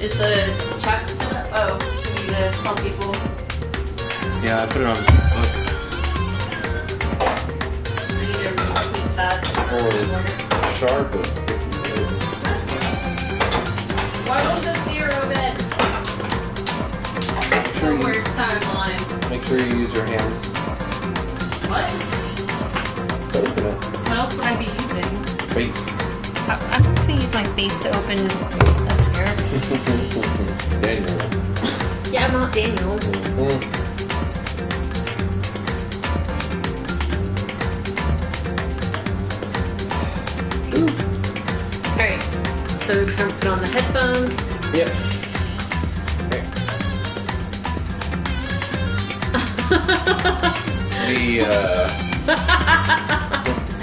Is the chat set up? Oh, we need to tell people. Yeah, I put it on Facebook. We need to retweet that. Or sharp if you do. Why won't the zero bit? The worst timeline. Make sure you use your hands What? to open it. What else would I be using? Face. I'm not gonna use my face to open up here. Daniel. Yeah, I'm not Daniel. Alright, so it's time to put on the headphones. Yep. Okay.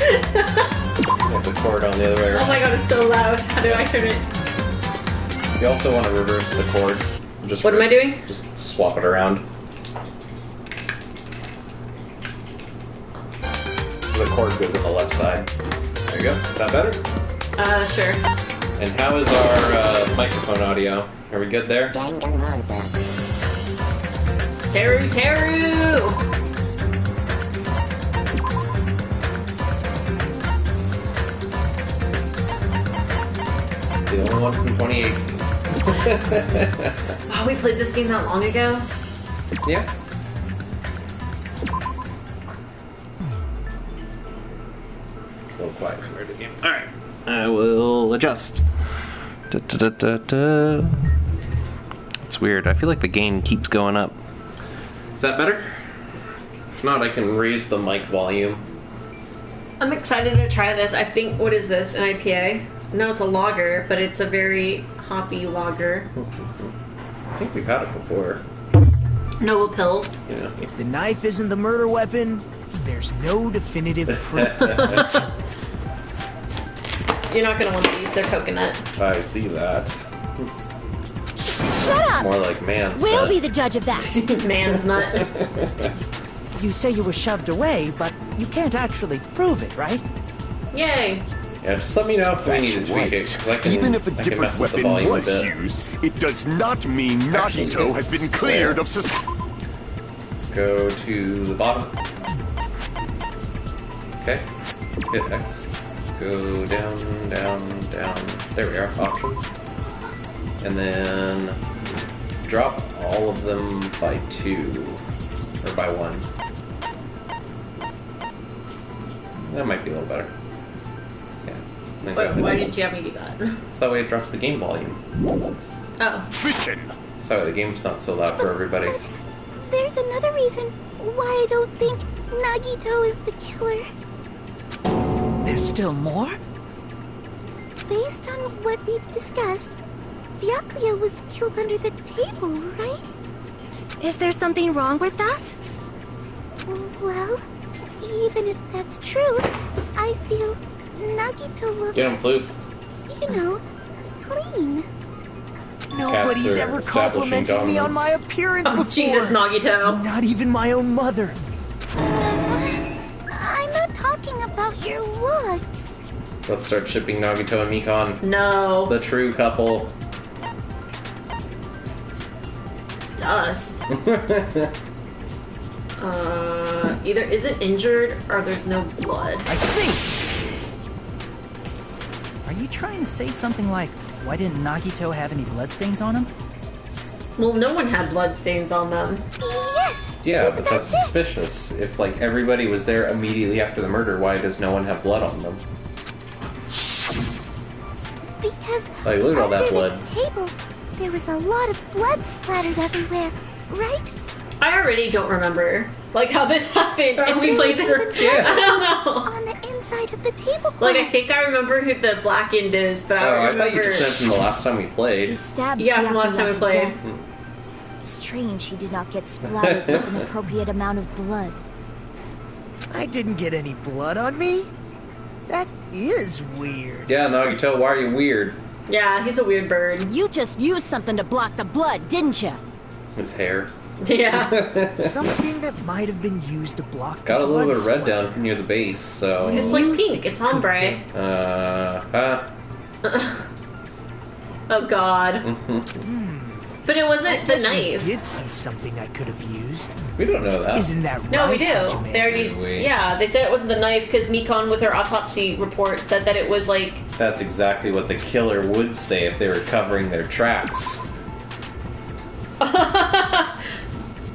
Have the cord on the other way Oh around. my god, it's so loud. How do I turn it? You also want to reverse the cord. Just What am I doing? Just swap it around. So the cord goes on the left side. There you go. Is that better? Sure. And how is our microphone audio? Are we good there? Danganronpa. Teru, Teru! The only one from 2018. Wow, we played this game that long ago? Yeah. A little quiet compared to the game. Alright. I will adjust. Da, da, da, da, da. It's weird. I feel like the gain keeps going up. Is that better? If not, I can raise the mic volume. I'm excited to try this. I think, what is this? An IPA? No, it's a lager, but it's a very hoppy lager. I think we've had it before. Noble Pills. Yeah. If the knife isn't the murder weapon, there's no definitive proof. You're not gonna want these, they're coconut. I see that. Shut up! More like man's We'll nut. be the judge of that. Man's nut. You say you were shoved away, but you can't actually prove it, right? Yay! Yeah, just let me know if we need to tweak it. 'Cause I can, Even if a I can different mess with the weapon volume a was bit. used, it does not mean Nagito has been cleared of suspicion. Go to the bottom. Okay. Hit X. Go down, down, down. There we are. Options. And then drop all of them by 2. Or by 1. That might be a little better. Yeah. Then go Wait, ahead. why didn't you have me do that? So that way it drops the game volume. Oh. So that way the game's not so loud for everybody. There's another reason why I don't think Nagito is the killer. There's still more? Based on what we've discussed, Byakuya was killed under the table, right? Is there something wrong with that? Well, even if that's true, I feel Nagito looks, Get him, Floof. you know, clean. Nobody's are ever establishing complimented me on dominance. my appearance Oh, before. Jesus, Nagito. Not even my own mother. I'm not talking about your looks. Let's start shipping Nagito and Mikon. No. The true couple. Dust. Either is it injured or there's no blood. I see! Are you trying to say something like, why didn't Nagito have any bloodstains on him? Well, no one had bloodstains on them. Yes! Yeah, but that's suspicious. If, like, everybody was there immediately after the murder, why does no one have blood on them? Because Like, look at all that under blood. the table, there was a lot of blood splattered everywhere, right? I already don't remember, like, how this happened, and we played the... Yeah. I don't know. On the inside of the tablecloth. Like, I think I remember who the blackened is, but I Oh, don't I remember... thought you just meant from the last time we He played. stabbed Yeah, from last Byakuya time we to played. death. Strange he did not get splattered with an appropriate amount of blood. I didn't get any blood on me? That is weird. Yeah, Nagito, why are you weird? Yeah, he's a weird bird. You just used something to block the blood, didn't you? His hair. Yeah. Something that might have been used to block Got a the little blood bit of red splatter. down near the base, so... It's like pink, it's ombre. Oh god. But it wasn't the Guess we knife. did see something I could have used. We don't know that. Isn't that right? No, we do. Hajime? They already, Did we? yeah, they said it wasn't the knife because Nikon, with her autopsy report, said that it was like. That's exactly what the killer would say if they were covering their tracks.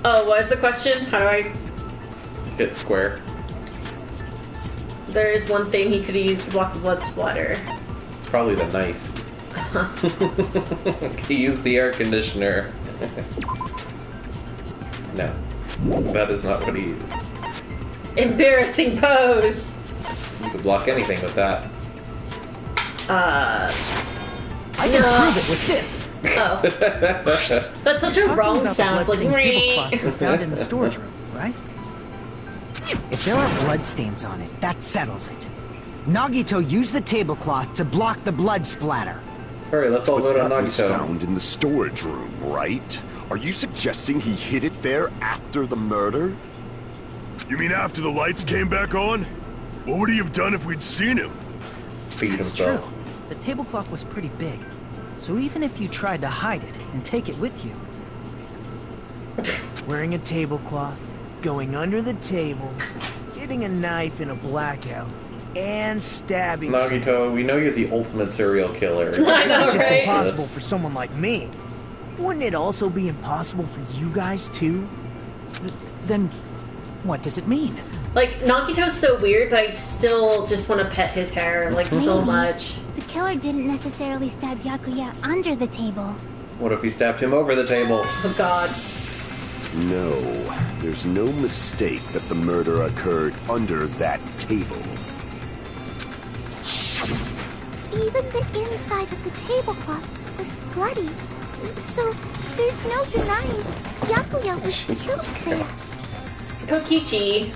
Oh, what is the question? How do I? Hit square. There is one thing he could have used to block the blood splatter. It's probably the knife. He used the air conditioner. No. That is not what he used. Embarrassing pose. You could block anything with that. I can prove it with this. Oh. That's such a Talking wrong about the sound. Like, bloodstained tablecloth we "Ree." found in the storage room, right? If there are bloodstains on it, that settles it. Nagito used the tablecloth to block the blood splatter. Alright, let's all vote on That was Nagito. found in the storage room, right? Are you suggesting he hid it there after the murder? You mean after the lights came back on? What would he have done if we'd seen him? Beat It's himself. true. The tablecloth was pretty big. So even if you tried to hide it and take it with you, Wearing a tablecloth, going under the table, getting a knife in a blackout, and stabbing someone. Nagito, we know you're the ultimate serial killer. I It's know, not just right? impossible Yes. for someone like me. Wouldn't it also be impossible for you guys too? then what does it mean? Like, Nagito's so weird, but I still just want to pet his hair, like, so Maybe. much. The killer didn't necessarily stab Yakuya under the table. What if he stabbed him over the table? Oh god. No, there's no mistake that the murder occurred under that table. Even the inside of the tablecloth was bloody. So there's no denying Yakuya was killed there. Kokichi.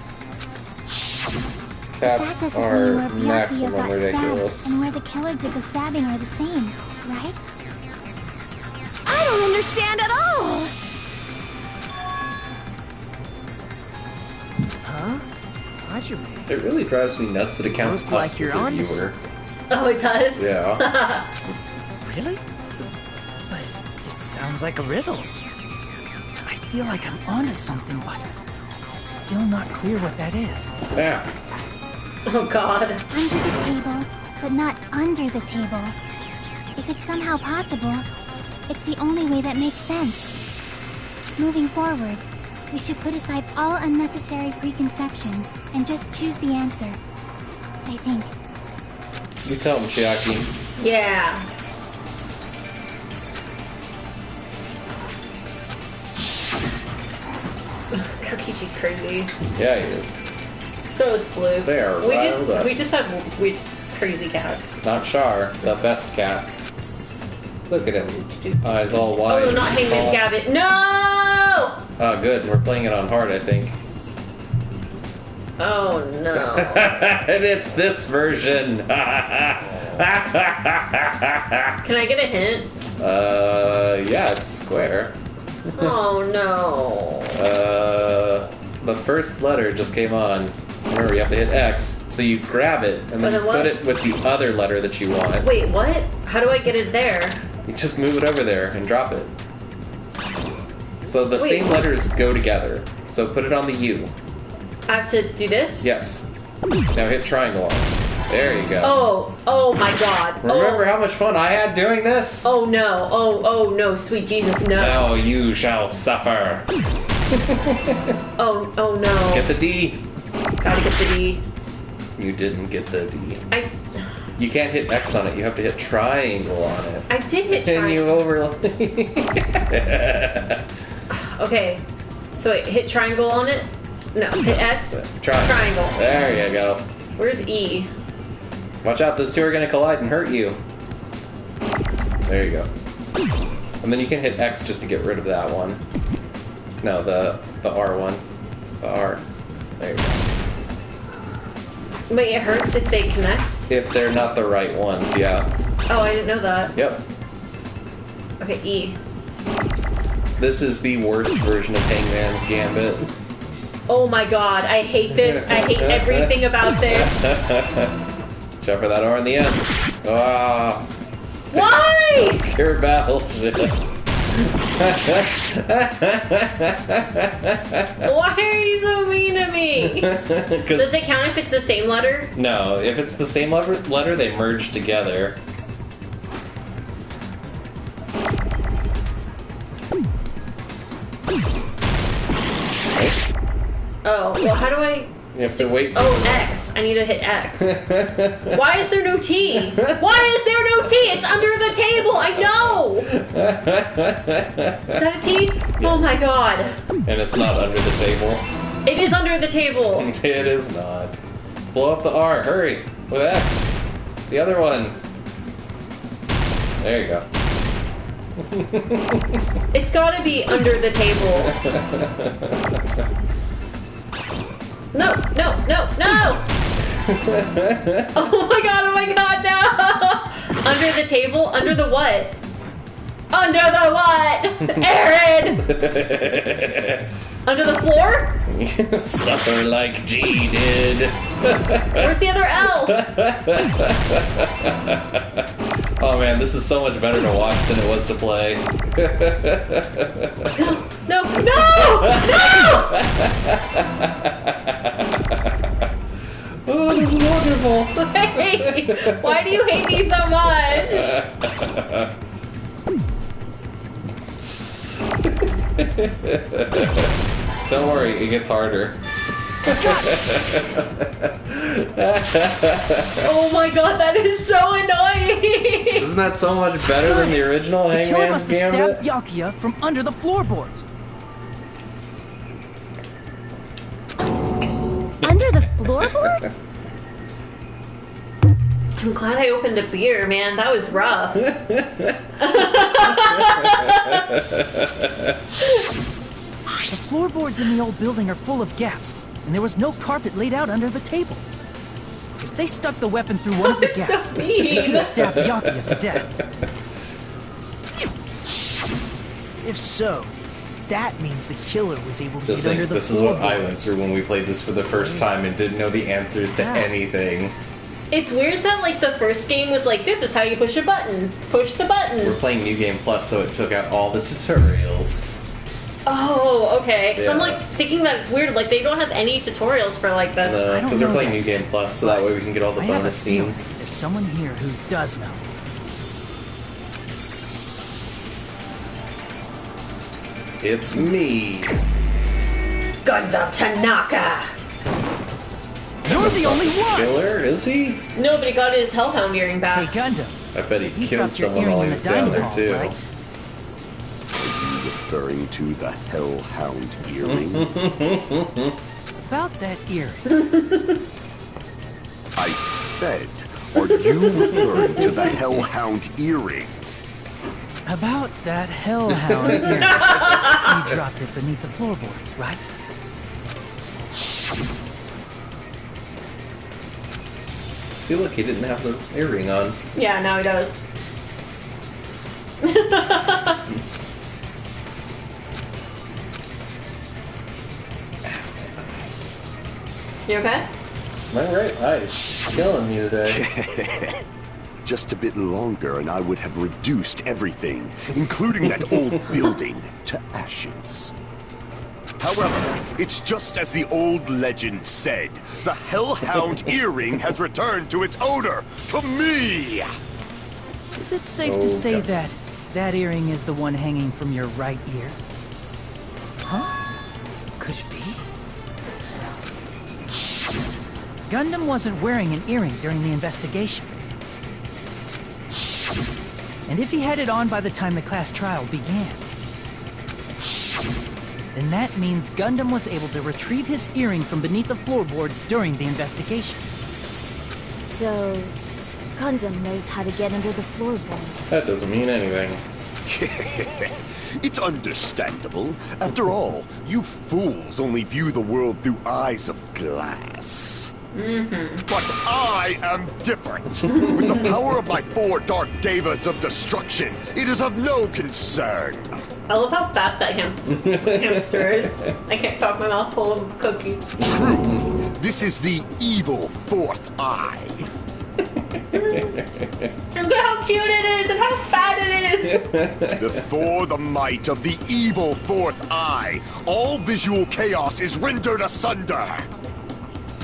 That Cats doesn't mean are where Yakuya maximum got ridiculous. stabbed and where the killer did the stabbing are the same, right? I don't understand at all! Huh? Hajime. It really drives me nuts that it counts Look like us you're as a onto viewer. Oh, it does? Yeah. Really? But it sounds like a riddle. I feel like I'm onto something, but it's still not clear what that is. Yeah. Oh god. Under the table, but not under the table. If it's somehow possible, it's the only way that makes sense. Moving forward, we should put aside all unnecessary preconceptions and just choose the answer. I think. You tell him, Chiaki. Yeah. Kokichi's crazy. Yeah, he is. So is Blue. They are riled up. We just have crazy cats. Not Char, the best cat. Look at him. Eyes all wide. Oh, not Hangman's tall. Gambit. No! Oh, good. We're playing it on hard, I think. Oh no. And it's this version. Can I get a hint? Yeah, it's square. Oh no. The first letter just came on. Remember, you have to hit X, so you grab it, and then But then you what? put it with the other letter that you want. Wait, what? How do I get it there? You just move it over there and drop it. So the Wait. same letters go together. So put it on the U. I have to do this? Yes. Now hit triangle on it. There you go. Oh my god. Remember how much fun I had doing this? Oh no. Oh no, sweet Jesus, no. Now you shall suffer. Oh no. Get the D. Gotta get the D. You didn't get the D. You can't hit X on it. You have to hit triangle on it. I did hit And you triangle. Okay. So wait, hit triangle on it? No, hit X. Triangle. There you go. Where's E? Watch out, those two are gonna collide and hurt you. There you go. And then you can hit X just to get rid of that one. No, the R one. The R. There you go. Wait, it hurts if they connect? If they're not the right ones, yeah. Oh, I didn't know that. Yep. Okay, E. This is the worst version of Hangman's Gambit. Oh my god, I hate this. I hate everything about this. Except for that R in the end. Ah. Why? Pure battleship. Why are you so mean to me? Does it count if it's the same letter? No, if it's the same letter, they merge together. Oh, well, how do I... You have to wait. Oh, X. I need to hit X. Why is there no T? Why is there no T? It's under the table. I know. Is that a T? Oh my god. And it's not under the table. It is under the table. It is not. Blow up the R. Hurry. With X. The other one. There you go. It's gotta be under the table. No, no, no, no! Oh my god, no! Under the table? Under the what? Under the what? Aaron! Under the floor? Suffer like G did. Where's the other L? Oh man, this is so much better to watch than it was to play. No, no, no! Oh, this is wonderful. Why do you hate me so much? Don't worry, it gets harder. Oh my god, that is so annoying! Isn't that so much better than the original The killer Hangman's must have Gambit? stabbed Byakuya from under the floorboards. Under the floorboards? I'm glad I opened a beer, man. That was rough. The floorboards in the old building are full of gaps, and there was no carpet laid out under the table. If they stuck the weapon through one of the That's so gaps, mean. they could have stabbed Byakuya to death. If so, that means the killer was able to Just get under think, the this is what I floorboard. went through when we played this for the first time and didn't know the answers to anything. It's weird that, like, the first game was like, this is how you push a button. Push the button. We're playing New Game Plus, so it took out all the tutorials. Oh, okay. Because I'm, Yeah. like, thinking that it's weird. Like, they don't have any tutorials for, like, this. I don't Because we're know playing that. New Game Plus, so that way we can get all the I have a bonus feeling scenes. there's someone here who does know. It's me. Gundam Tanaka! You're the only one! Killer, is he? Nobody got his Hellhound earring Hey, back. Gundam. I bet he You killed dropped your someone earring while in he the was down dining there hall, too. right? Are you referring to the Hellhound earring? About that earring. I said, are you referring to the Hellhound earring? About that hellhound earring. You dropped it beneath the floorboards, right? See, look, he didn't have the earring on. Yeah, now he does. You okay? My right eye's killing me today. Just a bit longer and I would have reduced everything, including that old building, to ashes. However, it's just as the old legend said. The Hellhound earring has returned to its owner, to me! Is it safe to say that that earring is the one hanging from your right ear? Huh? Could it be? Gundam wasn't wearing an earring during the investigation. And if he had it on by the time the class trial began, then that means Gundam was able to retrieve his earring from beneath the floorboards during the investigation. So, Gundam knows how to get under the floorboards. That doesn't mean anything. It's understandable. After all, you fools only view the world through eyes of glass. But I am different. With the power of my 4 Dark Devas of destruction, it is of no concern. I love how fat that hamster is. I can't talk, my mouth full of cookie. True, this is the evil 4th eye. Look at how cute it is and how fat it is! Before the might of the evil fourth eye, all visual chaos is rendered asunder.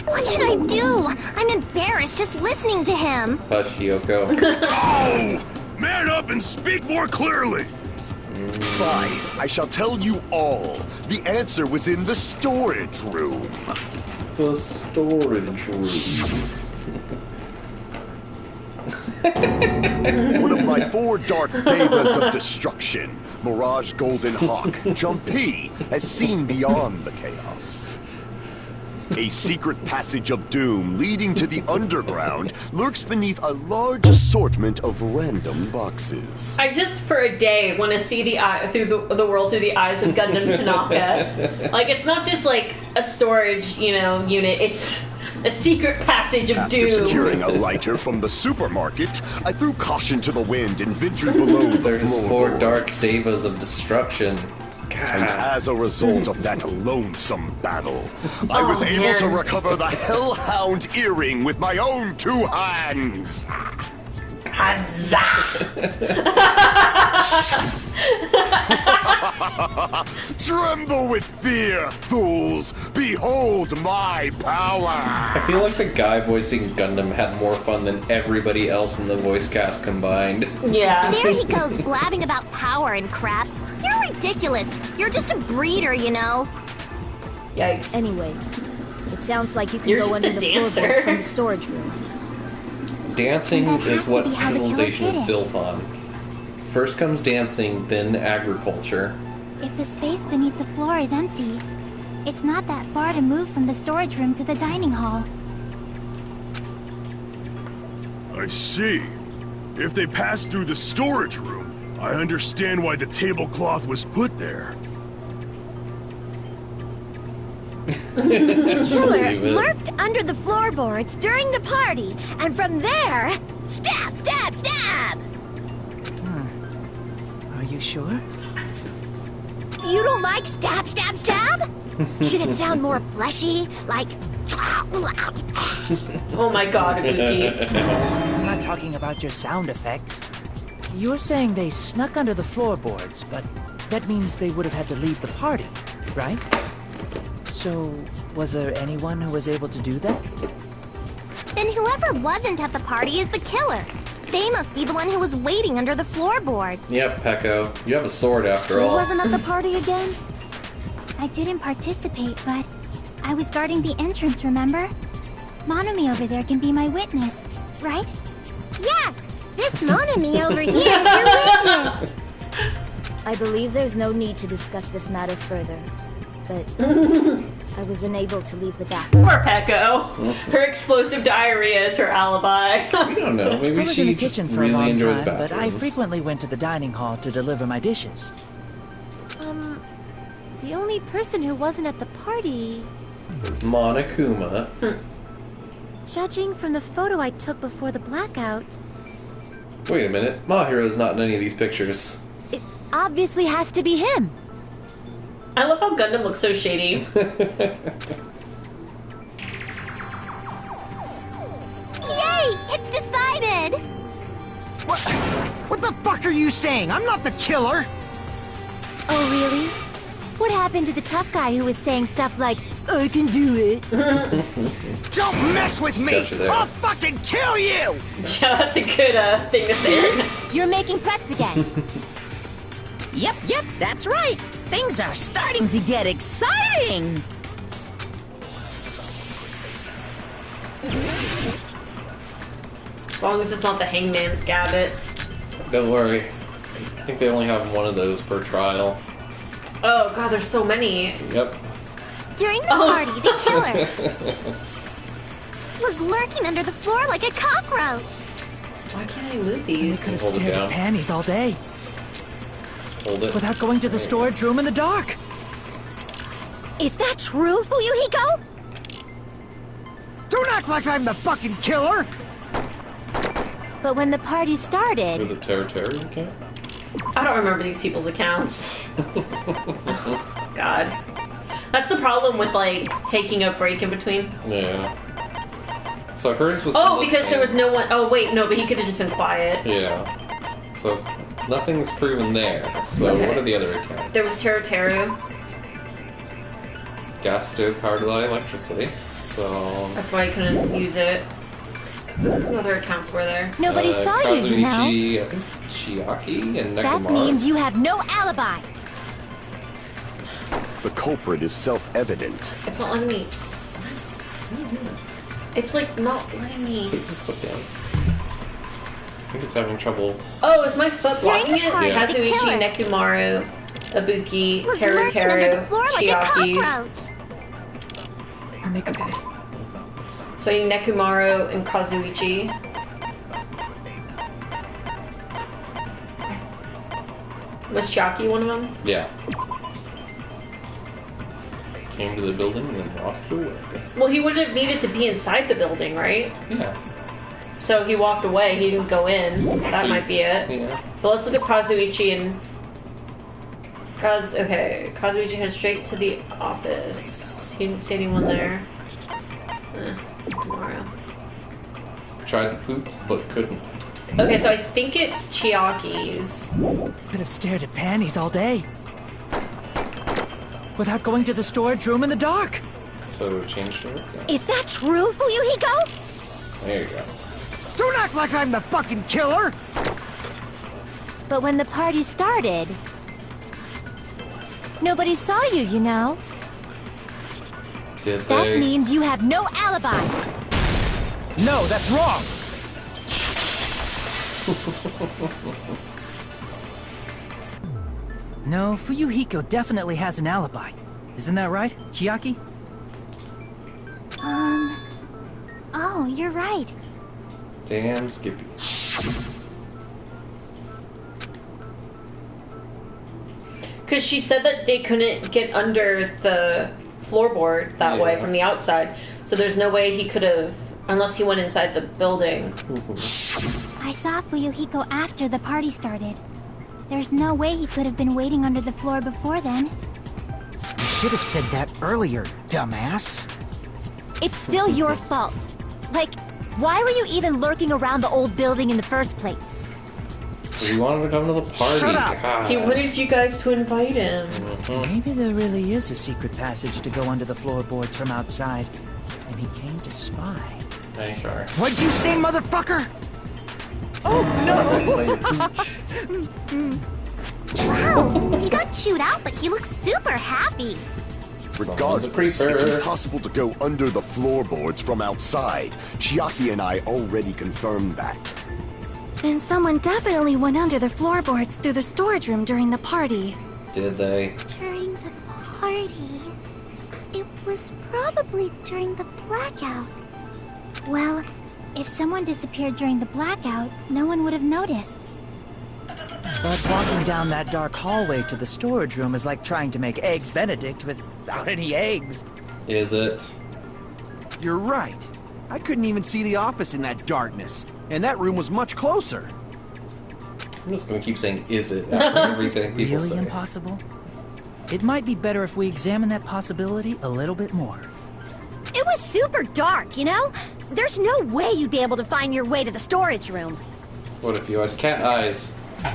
What should I do? I'm embarrassed just listening to him. Hush, Yoko. Oh! Man up and speak more clearly! Fine, I shall tell you all. The answer was in the storage room. The storage room. One of my 4 dark devas of destruction, Mirage Golden Hawk, Jumpy, has seen beyond the chaos. A secret passage of doom leading to the underground lurks beneath a large assortment of random boxes. I just, for a day, want to see the world through the eyes of Gundam Tanaka. Like, it's not just like a storage, unit. It's a secret passage of After doom. securing a lighter from the supermarket, I threw caution to the wind and ventured below the There's 4 floorboards. dark devas of destruction. And as a result of that lonesome battle, I was able to recover the Hellhound earring with my own 2 hands. Tremble with fear, fools! Behold my power! I feel like the guy voicing Gundam had more fun than everybody else in the voice cast combined. Yeah. There he goes blabbing about power and crap. You're ridiculous. You're just a breeder, you know. Yikes. Anyway, it sounds like you can You're go just under a the dancer. floorboards from the storage room. Dancing That has is to what be how the killer civilization is did it. built on. First comes dancing, then agriculture. If the space beneath the floor is empty, it's not that far to move from the storage room to the dining hall. I see. If they passed through the storage room, I understand why the tablecloth was put there. The killer Believe it. lurked under the floorboards during the party, and from there, stab, stab, stab! Are you sure? You don't like stab, stab, stab? Should it sound more fleshy? Like... Oh my god, Ibuki. I'm not talking about your sound effects. You're saying they snuck under the floorboards, but that means they would have had to leave the party, right? So, was there anyone who was able to do that? Then whoever wasn't at the party is the killer. They must be the one who was waiting under the floorboards. Yep, Pecco. You have a sword after Who all. wasn't at the party again? I didn't participate, but I was guarding the entrance, remember? Monomi over there can be my witness, right? Yes! This Monomi over here is your witness! I believe there's no need to discuss this matter further, but I was unable to leave the bathroom. Poor Pecco. Her explosive diarrhea is her alibi. We don't know. Maybe I was she in the just kitchen for a really long enjoys time, bathrooms. but I frequently went to the dining hall to deliver my dishes. The only person who wasn't at the party... It's Monokuma. Judging from the photo I took before the blackout, Wait a minute. Mahiro's not in any of these pictures. it obviously has to be him. I love how Gundam looks so shady. Yay! It's decided! What the fuck are you saying? I'm not the killer! Oh, really? What happened to the tough guy who was saying stuff like, I can do it? Don't mess with me! Gotcha there. I'll fucking kill you! Yeah, that's a good thing to say. You're making threats again. Yep, that's right. Things are starting to get exciting. As long as it's not the Hangman's Gabbit. Don't worry. I think they only have one of those per trial. Oh god, there's so many. Yep. During the party, the killer was lurking under the floor like a cockroach. Why can't I move They these? could have Hold it stared down. at panties all day Hold it. without going to the storage room in the dark. Is that true, Fuyuhiko? Don't act like I'm the fucking killer! But when the party Was started, it Terra account? I don't remember these people's accounts. God. That's the problem with, like, taking a break in between. Yeah. So hers was. Oh, because there was no one. Oh wait, no, but he could have just been quiet. Yeah. So nothing's proven there. So Okay. what are the other accounts? There was Teru. Gas stove powered by electricity. So. That's why he couldn't use it. What other accounts were there? Nobody saw you, you know. Kazuichi, I think Chiaki and That Nekomaru. means you have no alibi. The culprit is self-evident. It's not letting me. It's like not letting me. Put your foot down. I think it's having trouble. Oh, is my foot blocking it? party, Yeah. the Kazuichi, killer Nekomaru, Ibuki, was lurking under the floor like a Chiaki's. cockroach. And they could... So I need Nekomaru and Kazuichi. Was Chiaki one of them? Yeah. Came to the building and then walked away. Well, he would have needed to be inside the building, right? Yeah. So he walked away. He didn't go in. That So- might be it. Yeah. But let's look at Kazuichi and okay, Kazuichi headed straight to the office. He didn't see anyone there. Tomorrow. Tried to poop, but couldn't. Okay, so I think it's Chiaki's. Could have stared at panties all day. Without going to the storage room in the dark. So changed it. Yeah. Is that true, Fuyuhiko? There you go. Don't act like I'm the fucking killer! But when the party started, nobody saw you, you know. Did That they? means you have no alibi. No, that's wrong! No, Fuyuhiko definitely has an alibi. Isn't that right, Chiaki? Oh, you're right. Damn Skippy. Because she said that they couldn't get under the floorboard that way Yeah. from the outside. So there's no way he could have, unless he went inside the building. I saw Fuyuhiko after the party started. There's no way he could have been waiting under the floor before then. You should have said that earlier, dumbass. It's still your fault. Like, why were you even lurking around the old building in the first place? He wanted to come to the party. Shut up! God. He wanted you guys to invite him. Maybe there really is a secret passage to go under the floorboards from outside, and he came to spy. Hey, sure. What'd you say, motherfucker? Wow, he got chewed out, but he looks super happy. Regardless, creeper. it's impossible to go under the floorboards from outside. Chiaki and I already confirmed that. Then someone definitely went under the floorboards through the storage room during the party. Did they? During the party? It was probably during the blackout. Well, if someone disappeared during the blackout, no one would have noticed. But walking down that dark hallway to the storage room is like trying to make Eggs Benedict without any eggs. Is it? You're right. I couldn't even see the office in that darkness, and that room was much closer. I'm just gonna keep saying "is it" after everything people Really say. impossible? It might be better if we examine that possibility a little bit more. It was super dark, you know? There's no way you'd be able to find your way to the storage room. What if you had cat eyes? What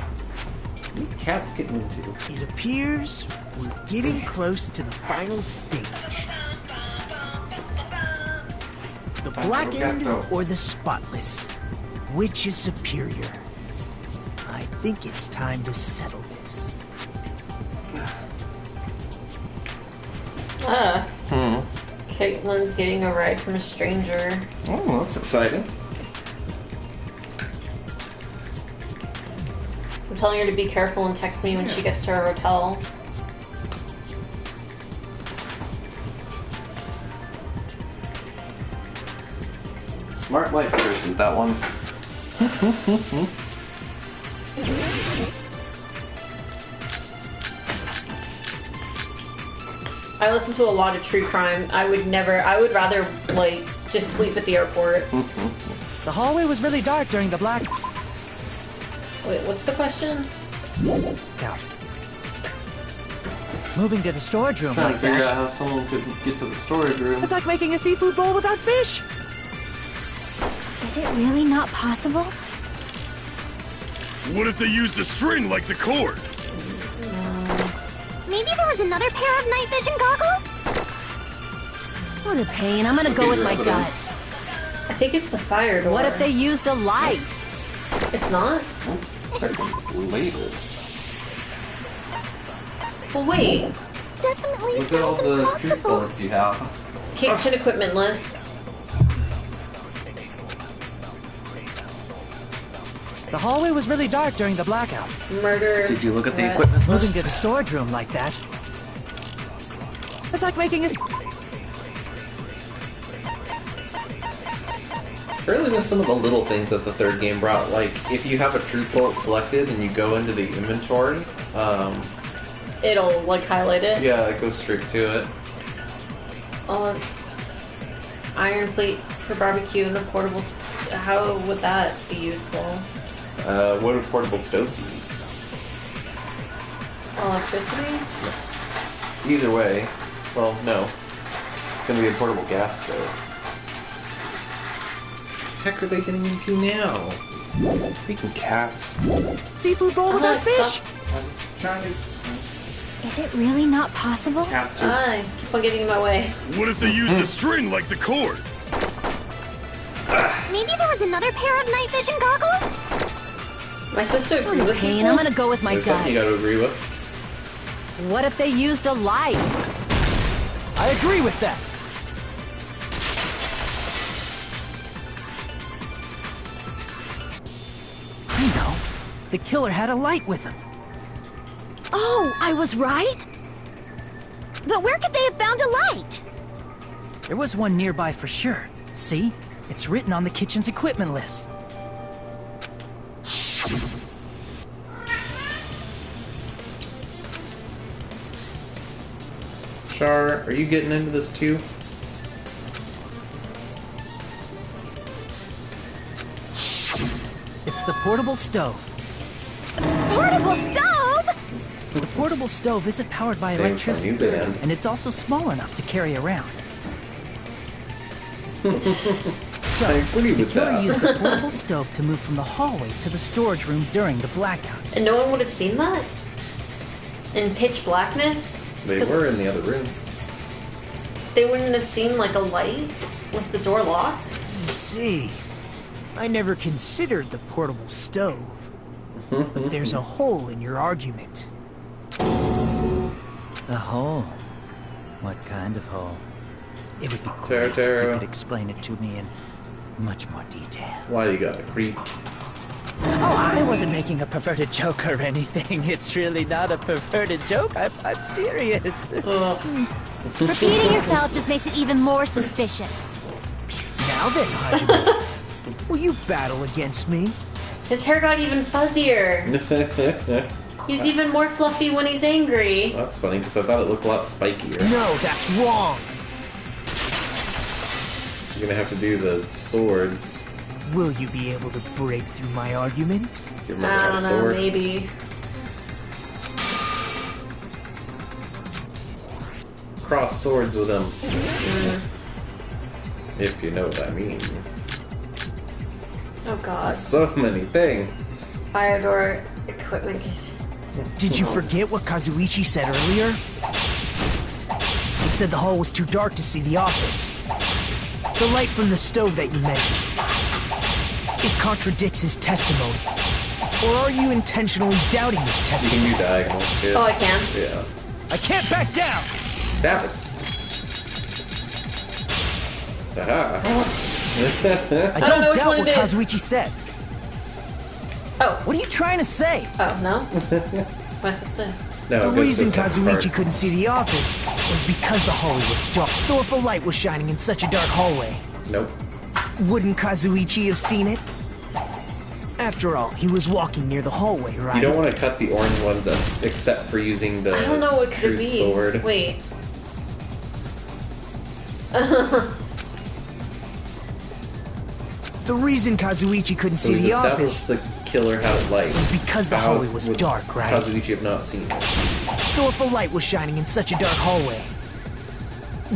are cats getting into? It appears we're getting close to the final stage. The blackened or the spotless? Which is superior? I think it's time to settle this. Caitlin's getting a ride from a stranger. Oh, that's exciting. I'm telling her to be careful and text me when she gets to her hotel. Smart life choices, that one. I listen to a lot of true crime. I would rather, like, just sleep at the airport. The hallway was really dark during the black... Wait, what's the question? Out. Moving to the storage room Trying to like figure that out how someone could get to the storage room. is like making a seafood bowl without fish. Is it really not possible? What if they used a string like the cord? Maybe there was another pair of night vision goggles? What a pain. I'm gonna go with my gut. I think it's the fire door. What if they used a light? It's not? It's labeled. Well, wait. Definitely Look at all sounds the truth impossible. bullets you have. Kitchen equipment list. The hallway was really dark during the blackout. Murder. Did you look at the threat. equipment Moving list? to the storage room like that. It's like making a... I really miss some of the little things that the third game brought. Like, if you have a truth bullet selected and you go into the inventory, It'll, like, highlight it. yeah, it goes straight to it. Iron plate for barbecue and a portable... How would that be useful? What do portable stoves use? Electricity? Either way, well, no. It's gonna be a portable gas stove. What the heck are they getting into now? Freaking cats. Seafood bowl without fish? I'm trying to... Is it really not possible? Cats are... Keep on getting in my way. What if they used a string like the cord? Maybe there was another pair of night vision goggles? Am I supposed to agree What a with pain. people? I'm gonna go with my There's gut. something you gotta agree with. What if they used a light? I agree with that. I know. The killer had a light with him. Oh, I was right? But where could they have found a light? There was one nearby for sure. See? It's written on the kitchen's equipment list. Char, are you getting into this too? It's the portable stove. Portable stove? The portable stove isn't powered by Same electricity, for you, Dan. and it's also small enough to carry around. So, I agree the with killer that. used the portable stove to move from the hallway to the storage room during the blackout. And no one would have seen that? In pitch blackness? They 'Cause were in the other room. They wouldn't have seen, like, a light? Was the door locked? I see. I never considered the portable stove. But there's a hole in your argument. The hole? What kind of hole? It would be great if Taro. you could explain it to me in much more detail. Why you gotta creep? Oh, I wasn't making a perverted joke or anything. It's really not a perverted joke. I'm serious. Repeating yourself just makes it even more suspicious. Now then, Hajime, will you battle against me? His hair got even fuzzier. He's even more fluffy when he's angry. That's funny, because I thought it looked a lot spikier. No, that's wrong. You're gonna have to do the swords. Will you be able to break through my argument? Give him I a don't know, sword. maybe. Cross swords with him. If you know what I mean. Oh god. So many things. Fire door equipment. Did you forget what Kazuichi said earlier? He said the hall was too dark to see the office. The light from the stove that you mentioned. It contradicts his testimony. Or are you intentionally doubting his You can testimony? do diagonal shit. Oh, I can? Yeah. I can't back down! Stab it. Aha. I don't know don't which doubt one what it is. Kazuichi said. Oh. What are you trying to say? Oh, no? What am I supposed to... No, The it goes reason to the second Kazuichi part. couldn't see the office was because the hallway was dark. So if a light was shining in such a dark hallway, Nope. wouldn't Kazuichi have seen it? After all, he was walking near the hallway, right? You don't want to cut the orange ones up, except for using the I don't know what could it truth be. sword. Wait. The reason Kazuichi couldn't So see we've the established office the killer had light. was because the How hallway was would dark, right? Kazuichi have not seen it. So if a light was shining in such a dark hallway,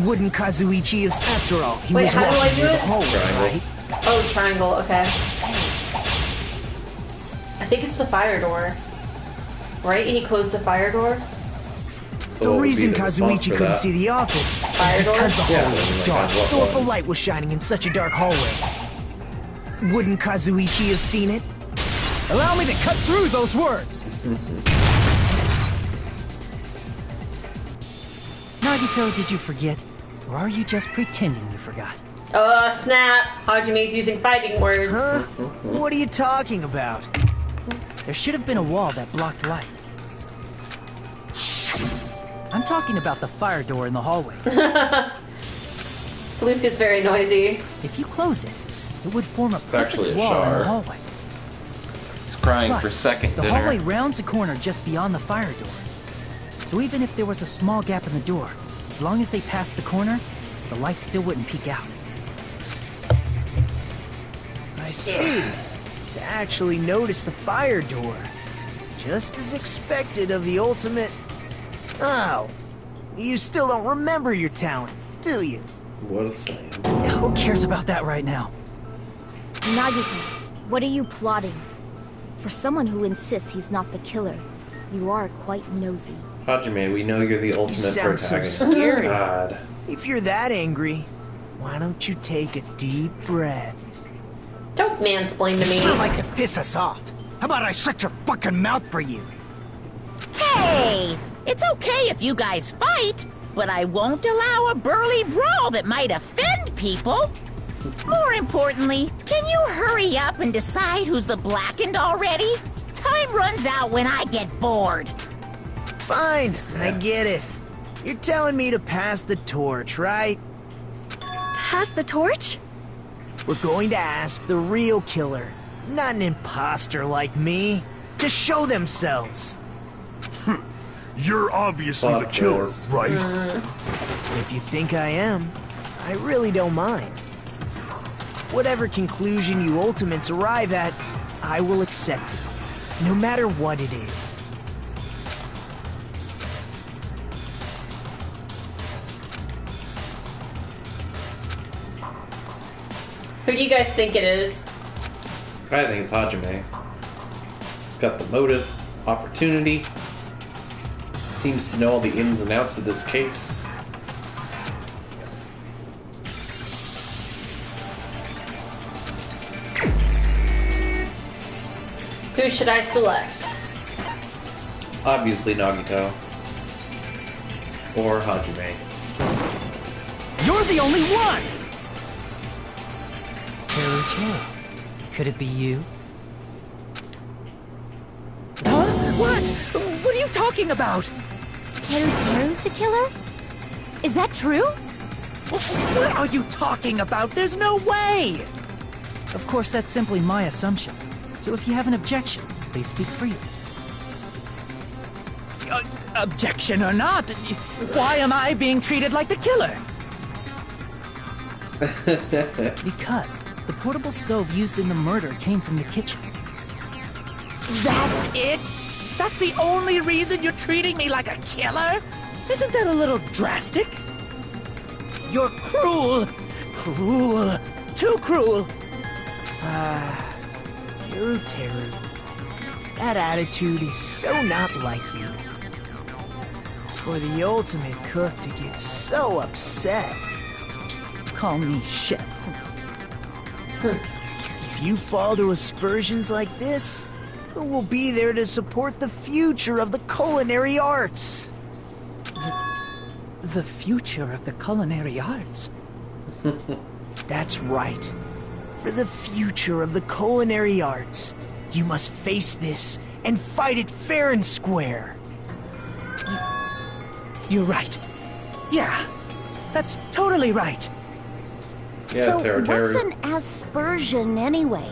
wouldn't Kazuichi have... After all, he Wait, was how do walking I do near the it? hallway, Triangle. right? Oh, triangle, okay. I think it's the fire door. Right? He closed the fire door? The reason Kazuichi couldn't see the office is because the hallway was dark, so if a light was shining in such a dark hallway, wouldn't Kazuichi have seen it? Allow me to cut through those words! Nagito, did you forget? Or are you just pretending you forgot? Oh, snap! Hajime's using fighting words. Huh? What are you talking about? There should have been a wall that blocked light. I'm talking about the fire door in the hallway. Luke is very noisy. If you close it, it would form a actually perfect a wall in shower. the hallway. He's crying Plus, for second the dinner. hallway rounds a corner just beyond the fire door. So even if there was a small gap in the door, as long as they passed the corner, the light still wouldn't peek out. I see. To actually notice the fire door. Just as expected of the ultimate... Oh. You still don't remember your talent, do you? What a saying. Who cares about that right now? Nagito, what are you plotting? For someone who insists he's not the killer, you are quite nosy. Hajime, we know you're the ultimate sound so protagonist. scary. God. If you're that angry, why don't you take a deep breath? Don't mansplain to You sure me. like to piss us off. How about I shut your fucking mouth for you? Hey! It's okay if you guys fight, but I won't allow a burly brawl that might offend people. More importantly, can you hurry up and decide who's the blackened already? Time runs out when I get bored. Fine, I get it. You're telling me to pass the torch, right? Pass the torch? We're going to ask the real killer, not an imposter like me, to show themselves. You're obviously the killer, right? If you think I am, I really don't mind. Whatever conclusion you ultimates arrive at, I will accept it, no matter what it is. Who do you guys think it is? I think it's Hajime. He's got the motive, opportunity. Seems to know all the ins and outs of this case. Who should I select? It's obviously Nagito. Or Hajime. You're the only one! Teru, could it be you? Huh? What? What are you talking about? Teru's the killer? Is that true? What are you talking about? There's no way! Of course, that's simply my assumption. So if you have an objection, please speak freely. Objection or not, why am I being treated like the killer? Because the portable stove used in the murder came from the kitchen. That's it? That's the only reason you're treating me like a killer? Isn't that a little drastic? You're cruel! Cruel! Too cruel! Teru. That attitude is so not like you. For the ultimate cook to get so upset. Call me chef. If you fall to aspersions like this, who will be there to support the future of the culinary arts? The future of the culinary arts? That's right. For the future of the culinary arts, you must face this and fight it fair and square. You're right. Yeah, that's totally right. Yeah, So Teru. what's an aspersion anyway?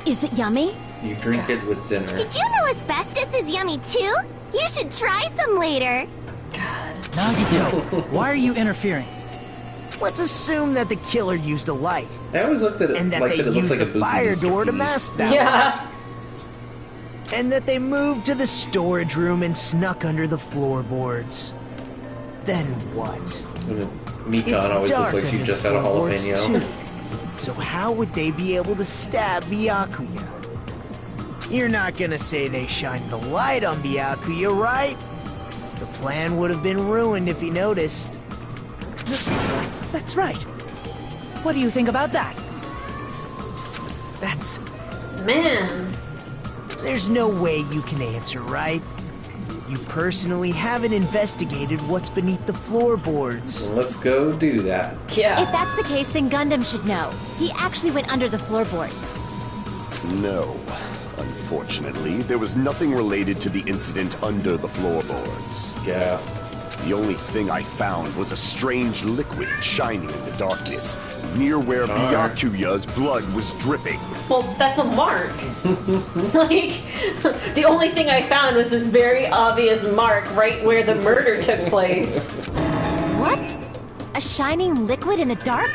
Is it yummy? You drink it with dinner. Did you know asbestos is yummy too? You should try some later. Nagito, why are you interfering? Let's assume that the killer used a light, I always looked at it and that like they that it looks used like a the fire Buki door to Mr. P. mask that Yeah. light. And that they moved to the storage room and snuck under the floorboards. Then what? Michan It's always looks dark like she under just the had a floorboards, jalapeno. too. So how would they be able to stab Byakuya? You're not gonna say they shined the light on Byakuya, right? The plan would have been ruined if he noticed. That's right. What do you think about that? That's... Man. There's no way you can answer, right? You personally haven't investigated what's beneath the floorboards. Let's go do that. Yeah. If that's the case, then Gundam should know. He actually went under the floorboards. No. Unfortunately, there was nothing related to the incident under the floorboards. Gasp. The only thing I found was a strange liquid shining in the darkness, near where Byakuya's blood was dripping. Well, that's a mark. Like, the only thing I found was this very obvious mark right where the murder took place. What? A shining liquid in the dark?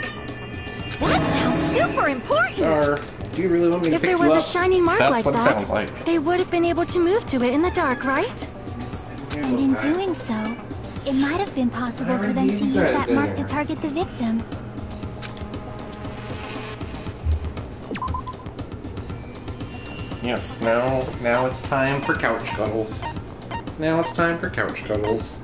That sounds super important! Do you really want me to If pick there you was a up? shining mark That's like what it that, sounds like. they would have been able to move to it in the dark, right? And in doing so, it might have been possible for them to use that mark to target the victim. Yes, now it's time for couch cuddles. Now it's time for couch cuddles.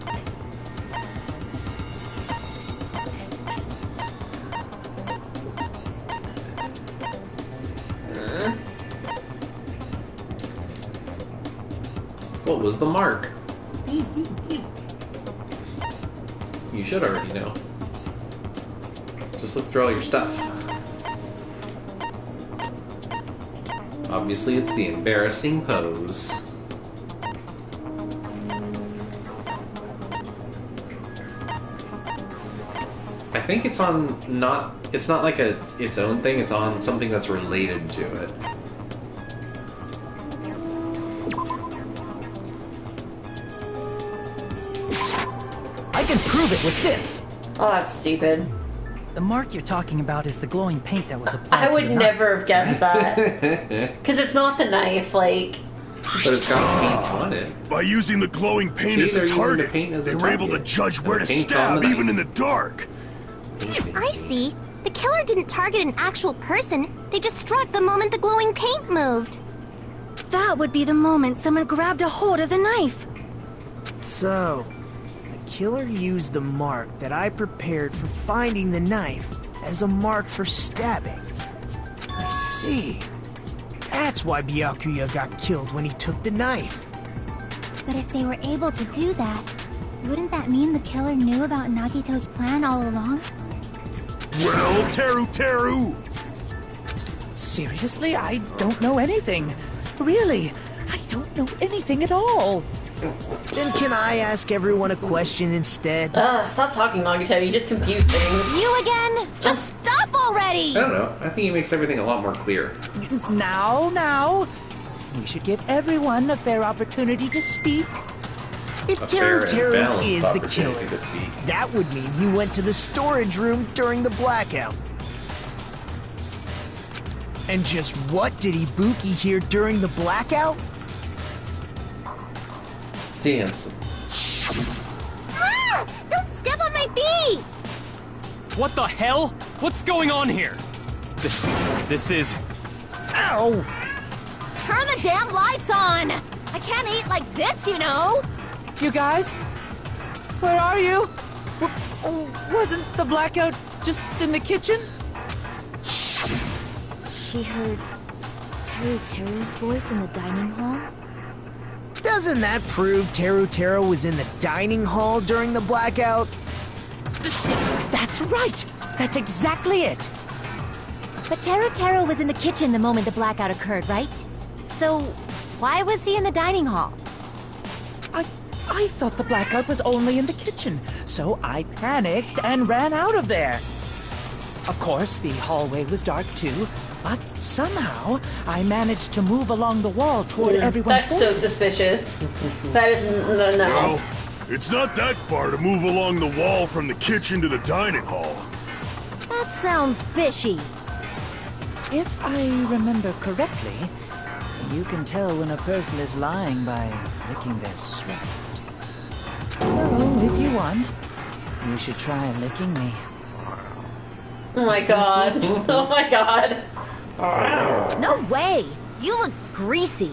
What was the mark? You should already know. Just look through all your stuff. Obviously, it's the embarrassing pose. I think it's on it's not like its own thing, it's on something that's related to it. I can prove it with this. Oh, that's stupid. The mark you're talking about is the glowing paint that was applied I to would the knife. never have guessed that. Because it's not the knife, like... But it's got paint on it. By using the glowing paint See, as they're a using the target, paint as a they were able to target. judge where The to paint's on stab the even knife. in the dark. I see. The killer didn't target an actual person. They just struck the moment the glowing paint moved. That would be the moment someone grabbed a hold of the knife. So, the killer used the mark that I prepared for finding the knife as a mark for stabbing. I see. That's why Byakuya got killed when he took the knife. But if they were able to do that, wouldn't that mean the killer knew about Nagito's plan all along? Well, Teru! Seriously, I don't know anything. Really, I don't know anything at all. Then can I ask everyone a question instead? Stop talking, Nagito. You just confuse things. You again? Just stop already! I don't know. I think he makes everything a lot more clear. Now. We should give everyone a fair opportunity to speak. If A fair and Teru balanced is the opportunity killer, to speak. that would mean he went to the storage room during the blackout. And just what did Ibuki hear during the blackout? Dance. Ah! Don't step on my feet! What the hell? What's going on here? This is... Ow! Turn the damn lights on! I can't eat like this, you know! You guys? Where are you? Wasn't the blackout just in the kitchen? She heard Teru's voice in the dining hall? Doesn't that prove Teru was in the dining hall during the blackout? That's right! That's exactly it! But Teru was in the kitchen the moment the blackout occurred, right? So, why was he in the dining hall? I thought the blackout was only in the kitchen, so I panicked and ran out of there. Of course, the hallway was dark too, but somehow I managed to move along the wall toward everyone's That's so voices. suspicious. That is... no. Well, it's not that far to move along the wall from the kitchen to the dining hall. That sounds fishy. If I remember correctly, you can tell when a person is lying by licking their sweat. So, if you want, you should try licking me. Oh my god. Oh my god. No way! You look greasy.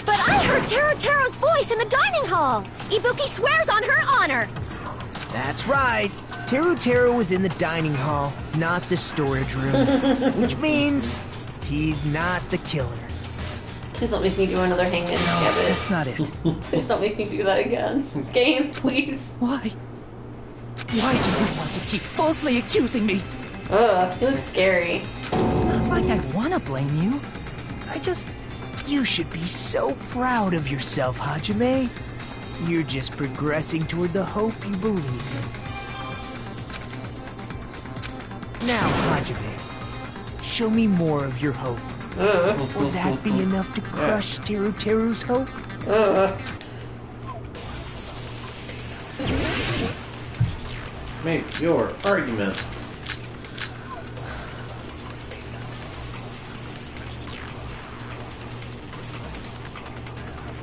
But I heard Teru's voice in the dining hall! Ibuki swears on her honor! That's right. Teru was in the dining hall, not the storage room. Which means he's not the killer. Please don't make me do another hangman. No, that's not it. Please don't make me do that again. Game, please. Why? Why do you want to keep falsely accusing me? Ugh, you look scary. It's not like I want to blame you. I just... You should be so proud of yourself, Hajime. You're just progressing toward the hope you believe in. Now, Hajime, show me more of your hope. Will that be enough to crush Teru's hope? Make your argument.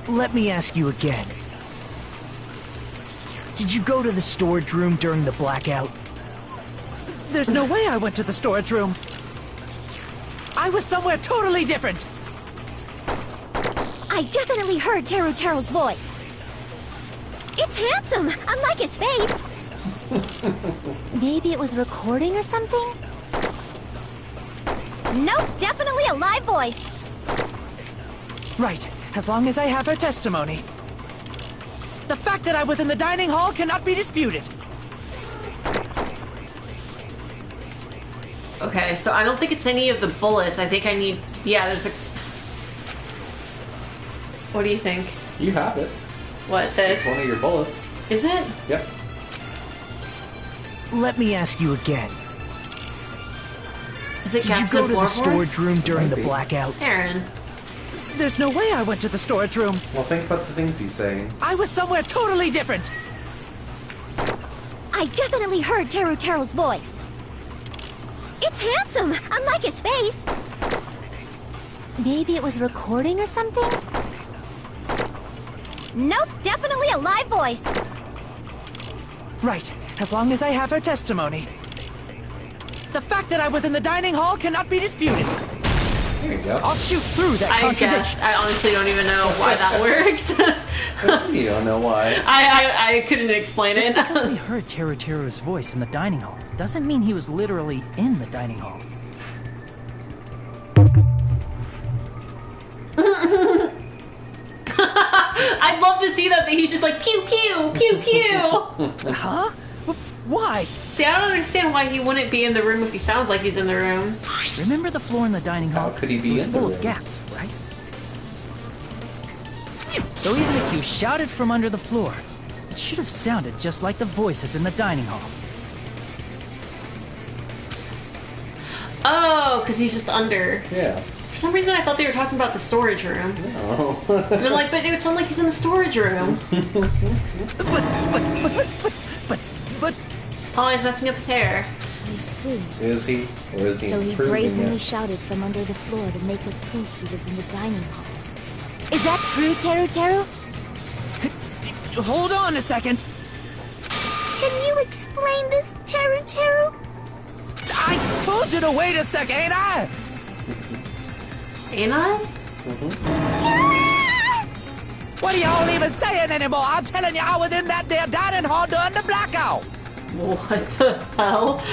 Let me ask you again. Did you go to the storage room during the blackout? There's no way I went to the storage room. I was somewhere totally different. I definitely heard Teru's voice. It's handsome, unlike his face. Maybe it was recording or something? Nope, definitely a live voice. Right, as long as I have her testimony. The fact that I was in the dining hall cannot be disputed. Okay, so I don't think it's any of the bullets. I think I need... Yeah, there's a... What do you think? You have it. What, this? It's one of your bullets. Is it? Yep. Let me ask you again. Is it Did you go to the storage room during the blackout? Aaron. There's no way I went to the storage room. Well, think about the things he's saying. I was somewhere totally different. I definitely heard Teru's voice. It's handsome, unlike his face. Maybe it was recording or something? Nope, definitely a live voice. Right, as long as I have her testimony. The fact that I was in the dining hall cannot be disputed. There you go. I'll shoot through that contradiction. I honestly don't even know why that worked. You don't know why. I couldn't explain Just it. because we heard Teru's voice in the dining hall doesn't mean he was literally in the dining hall. I'd love to see that, but he's just like, pew, pew, pew, pew. Huh? Why? See, I don't understand why he wouldn't be in the room if he sounds like he's in the room. Remember the floor in the dining hall? How could he be It was in the full room? of gaps, right? So even if you shouted from under the floor, it should have sounded just like the voices in the dining hall. Oh, because he's just under. Yeah. For some reason, I thought they were talking about the storage room. No. And they're like, but it would sound like he's in the storage room. But... Oh, he's messing up his hair. I see. Is he? Or is he So he improving brazenly it? shouted from under the floor to make us think he was in the dining hall. Is that true, Teru? Hold on a second. Can you explain this, Teru? I told you to wait a second, ain't I? Ain't I? What are y'all even saying anymore? I'm telling you, I was in that there dining hall during the blackout. What the hell?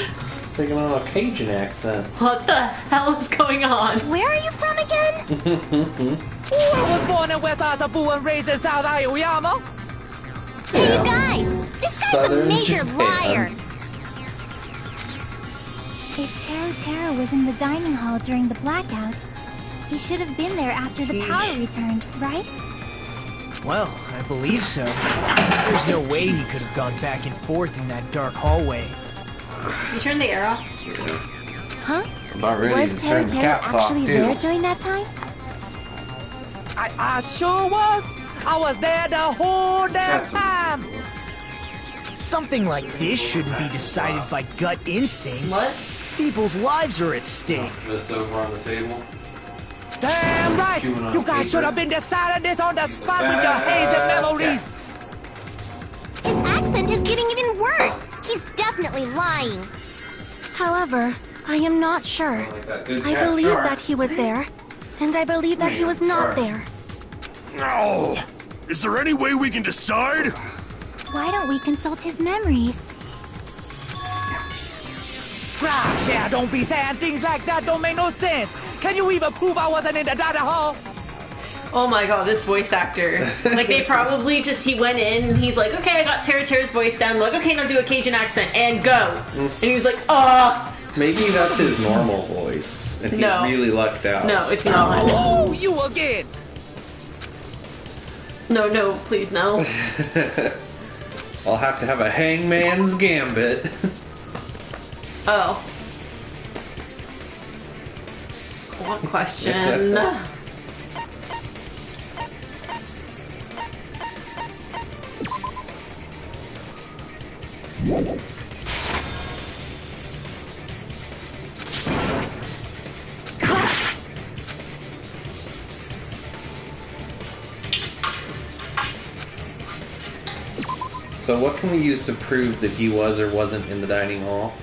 Taking on a Cajun accent. What the hell is going on? Where are you from again? I was born in West Asabu and raised in South Aoyama. Hey, you guys! This guy's Southern a major Japan. liar! If Teru was in the dining hall during the blackout, he should have been there after the power returned, right? Well, I believe so. There's no way he could have gone back and forth in that dark hallway. You turn the air off? Huh? About ready Was to turn Teru the cats off, actually too. there during that time? I sure was. I was there the whole damn That's time. ridiculous. Something like this shouldn't be decided by gut instinct. What? People's lives are at stake. This over on the table. Damn right. Chewing on You guys paper. should have been deciding this on the spot with your hazy memories. His accent is getting even worse. He's definitely lying. However, I am not sure. I believe that he was there, and I believe that he was not there. Oh, is there any way we can decide? Why don't we consult his memories? Crash, yeah, don't be saying things like that, don't make no sense. Can you even prove I wasn't in the dining hall? Oh my god, this voice actor. Like, they probably just, he went in and he's like, okay, I got Tera's voice down. Like, okay, now do a Cajun accent and go. And he was like, Maybe that's his normal voice, and he really lucked out. No, it's not. Oh, you again! No, please, no. I'll have to have a hangman's gambit. Oh. What question? So what can we use to prove that he was or wasn't in the dining hall?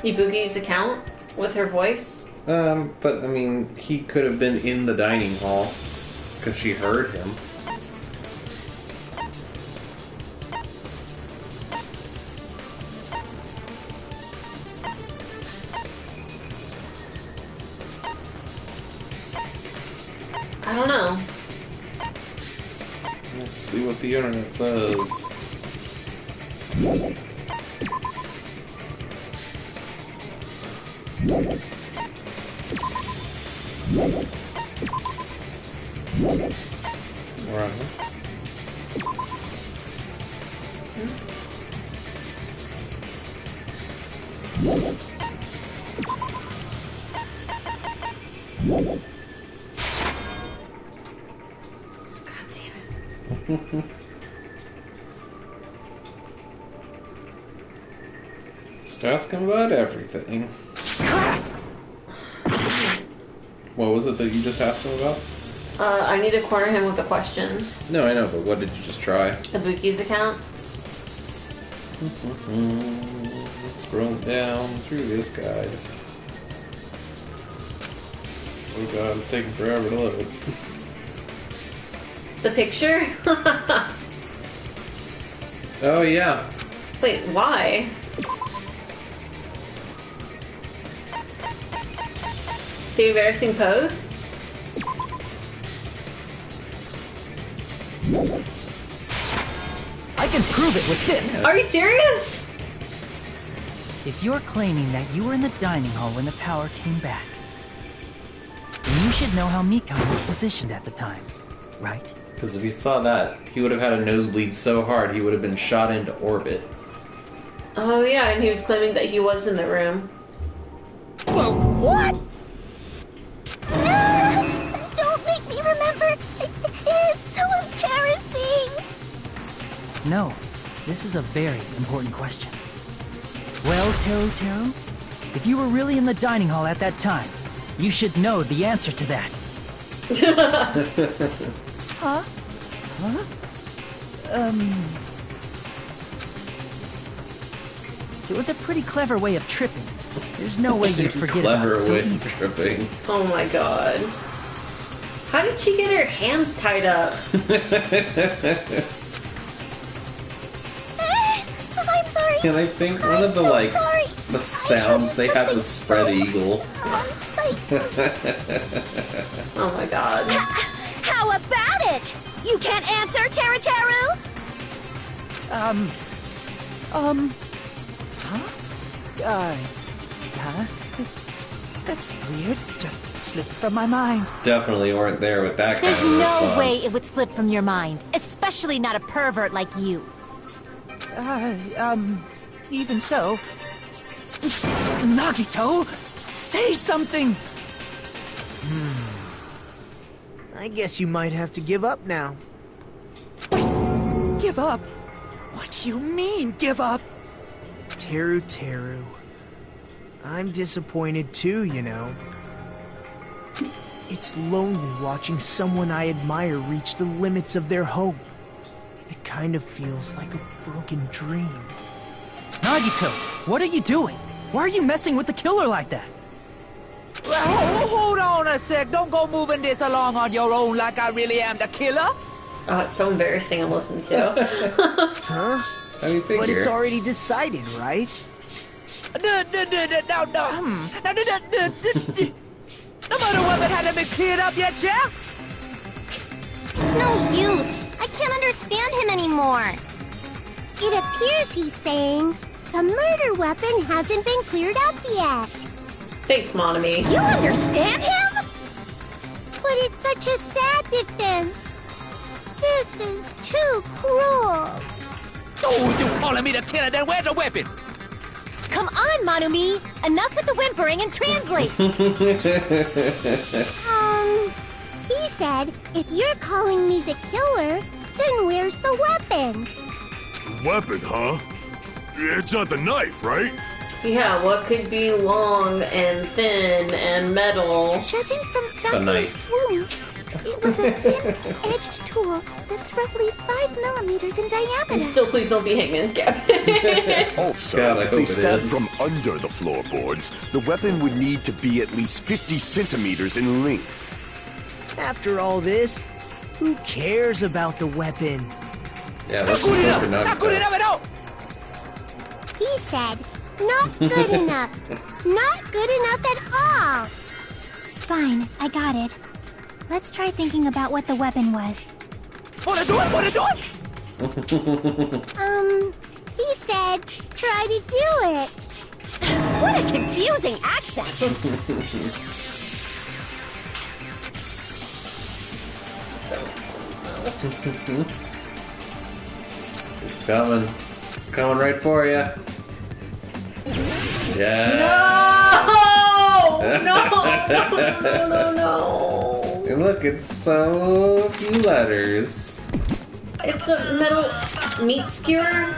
Ibuki's account with her voice? But I mean, he could have been in the dining hall because she heard him. I don't know. Let's see what the internet says. Right. God damn it. Just ask him about everything. What was it that you just asked him about? I need to corner him with a question. No, I know, but what did you just try? Ibuki's account? Scroll down through this guide. Oh god, it's taking forever to load. The picture? Oh yeah. Wait, why? The embarrassing pose? I can prove it with this! Are you serious? If you're claiming that you were in the dining hall when the power came back, then you should know how Mikan was positioned at the time, right? Because if he saw that, he would have had a nosebleed so hard he would have been shot into orbit. Oh yeah, and he was claiming that he was in the room. Whoa, what? Don't make me remember. It's so embarrassing. No, this is a very important question. Well, Teru, if you were really in the dining hall at that time, you should know the answer to that. Huh? Huh? It was a pretty clever way of tripping. There's no way you'd forget about it so easily. Tripping. Oh my god. How did she get her hands tied up? I'm sorry. And I think one of the sorry. the sounds they have the spread eagle. Oh my god. How about it? You can't answer, Teru? Huh? That's weird. Just slipped from my mind. Definitely weren't there with that kind There's of response. no way it would slip from your mind, especially not a pervert like you. Even so. Nagito, say something! I guess you might have to give up now. Wait, give up? What do you mean, give up? Teru. I'm disappointed too, you know. It's lonely watching someone I admire reach the limits of their hope. It kind of feels like a broken dream. Nagito, what are you doing? Why are you messing with the killer like that? Hold on a sec. Don't go moving this along on your own like I really am the killer. Oh, it's so embarrassing to listen to. Huh? How do you figure? But it's already decided, right? No murder weapon hasn't been cleared up yet, Chef? It's no use. I can't understand him anymore. It appears he's saying the murder weapon hasn't been cleared up yet. Thanks, Monami. You understand him? But it's such a sad defense. This is too cruel. Oh, you calling me the killer, then where's the weapon? Come on, Manumi. Enough with the whimpering and translate. He said, if you're calling me the killer, then where's the weapon? Weapon, huh? It's not the knife, right? Yeah, what could be long and thin and metal? Judging from The knife. Gaku's wounds, it was a thin-edged tool that's roughly 5 millimeters in diameter. And still, please don't be Hangman's Gap. Also, God, I if hope they it stabbed is. from under the floorboards, the weapon would need to be at least 50 centimeters in length. After all this, who cares about the weapon? Yeah, let's just go for Not good Nagito. enough at all. He said, not good enough. Not good enough at all. Fine, I got it. Let's try thinking about what the weapon was. Wanna do it? He said, try to do it. What a confusing accent. It's coming. It's coming right for you. Yeah. No! And look, it's so few letters. It's a metal meat skewer?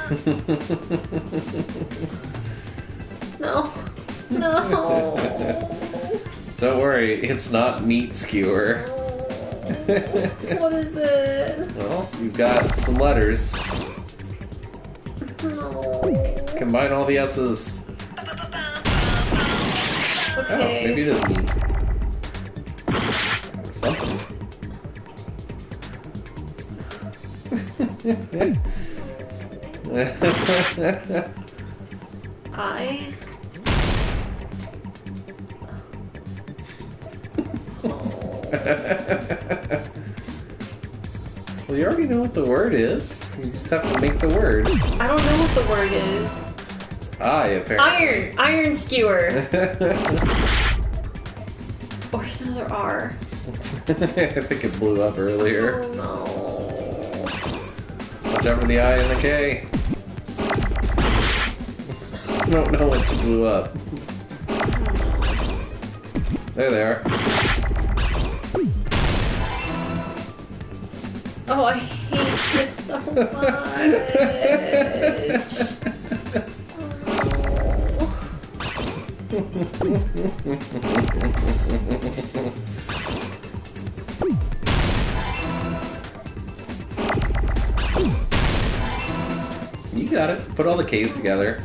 No. Don't worry, it's not meat skewer. What is it? Well, you've got some letters. No. Combine all the S's. Oh, Okay. maybe it is meat. Or something. I. Well, you already know what the word is. You just have to make the word. I don't know what the word is. Apparently. Iron skewer. Or is another R? I think it blew up earlier. Oh no. Watch out for the I and the K. I don't know what you blew up. There they are. Oh, I hate this so much. You got it. Put all the K's together.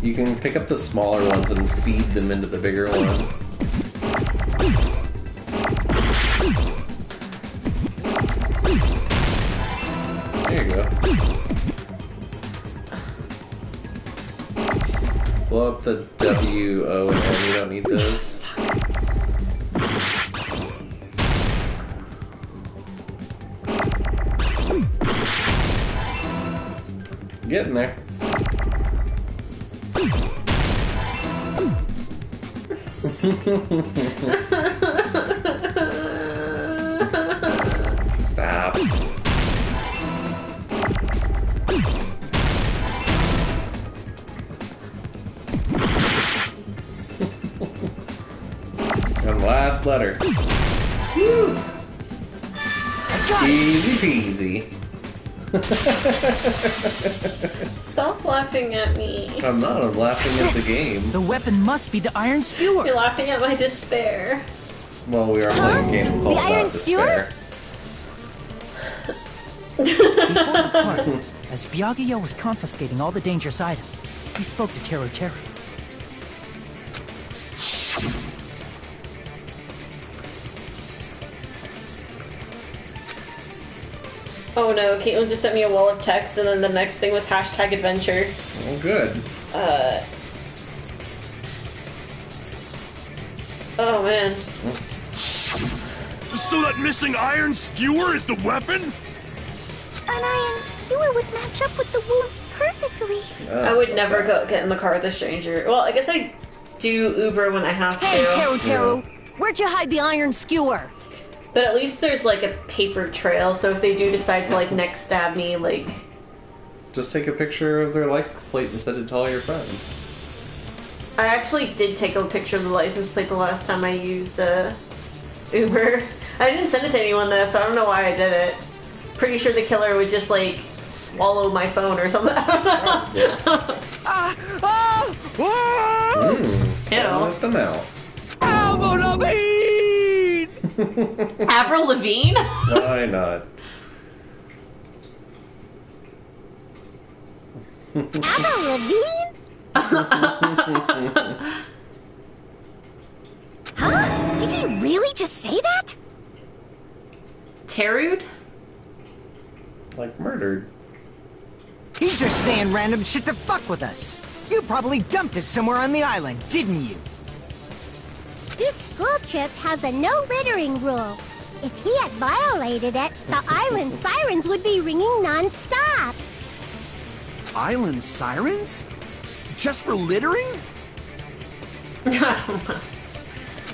You can pick up the smaller ones and feed them into the bigger one. There you go. Blow up the W, O, and N. We don't need those. Getting there. Stop. And last letter. Woo. Easy peasy. Stop laughing at me. I'm not. I'm laughing at the game. The weapon must be the iron skewer. You're laughing at my despair. Well, we are playing a game that's all The iron about despair. Before the party, as Byakuya was confiscating all the dangerous items, he spoke to Teru Teru. Oh no, Caitlin just sent me a wall of text and then the next thing was hashtag adventure. Oh, good. Oh man. So that missing iron skewer is the weapon? An iron skewer would match up with the wounds perfectly. I would never go get in the car with a stranger. Well, I guess I do Uber when I have to. Hey, Teru Teru, where'd you hide the iron skewer? But at least there's like a paper trail, so if they do decide to like next stab me, like... Just take a picture of their license plate and send it to all your friends. I actually did take a picture of the license plate the last time I used Uber. I didn't send it to anyone though, so I don't know why I did it. Pretty sure the killer would just like swallow my phone or something. Let them out. Avril Lavigne! Avril Lavigne? Why not? Avril Lavigne? Huh? Did he really just say that? Terude? Like murdered. He's just saying random shit to fuck with us. You probably dumped it somewhere on the island, didn't you? This school trip has a no littering rule. If he had violated it, the island sirens would be ringing non-stop. Island sirens? Just for littering?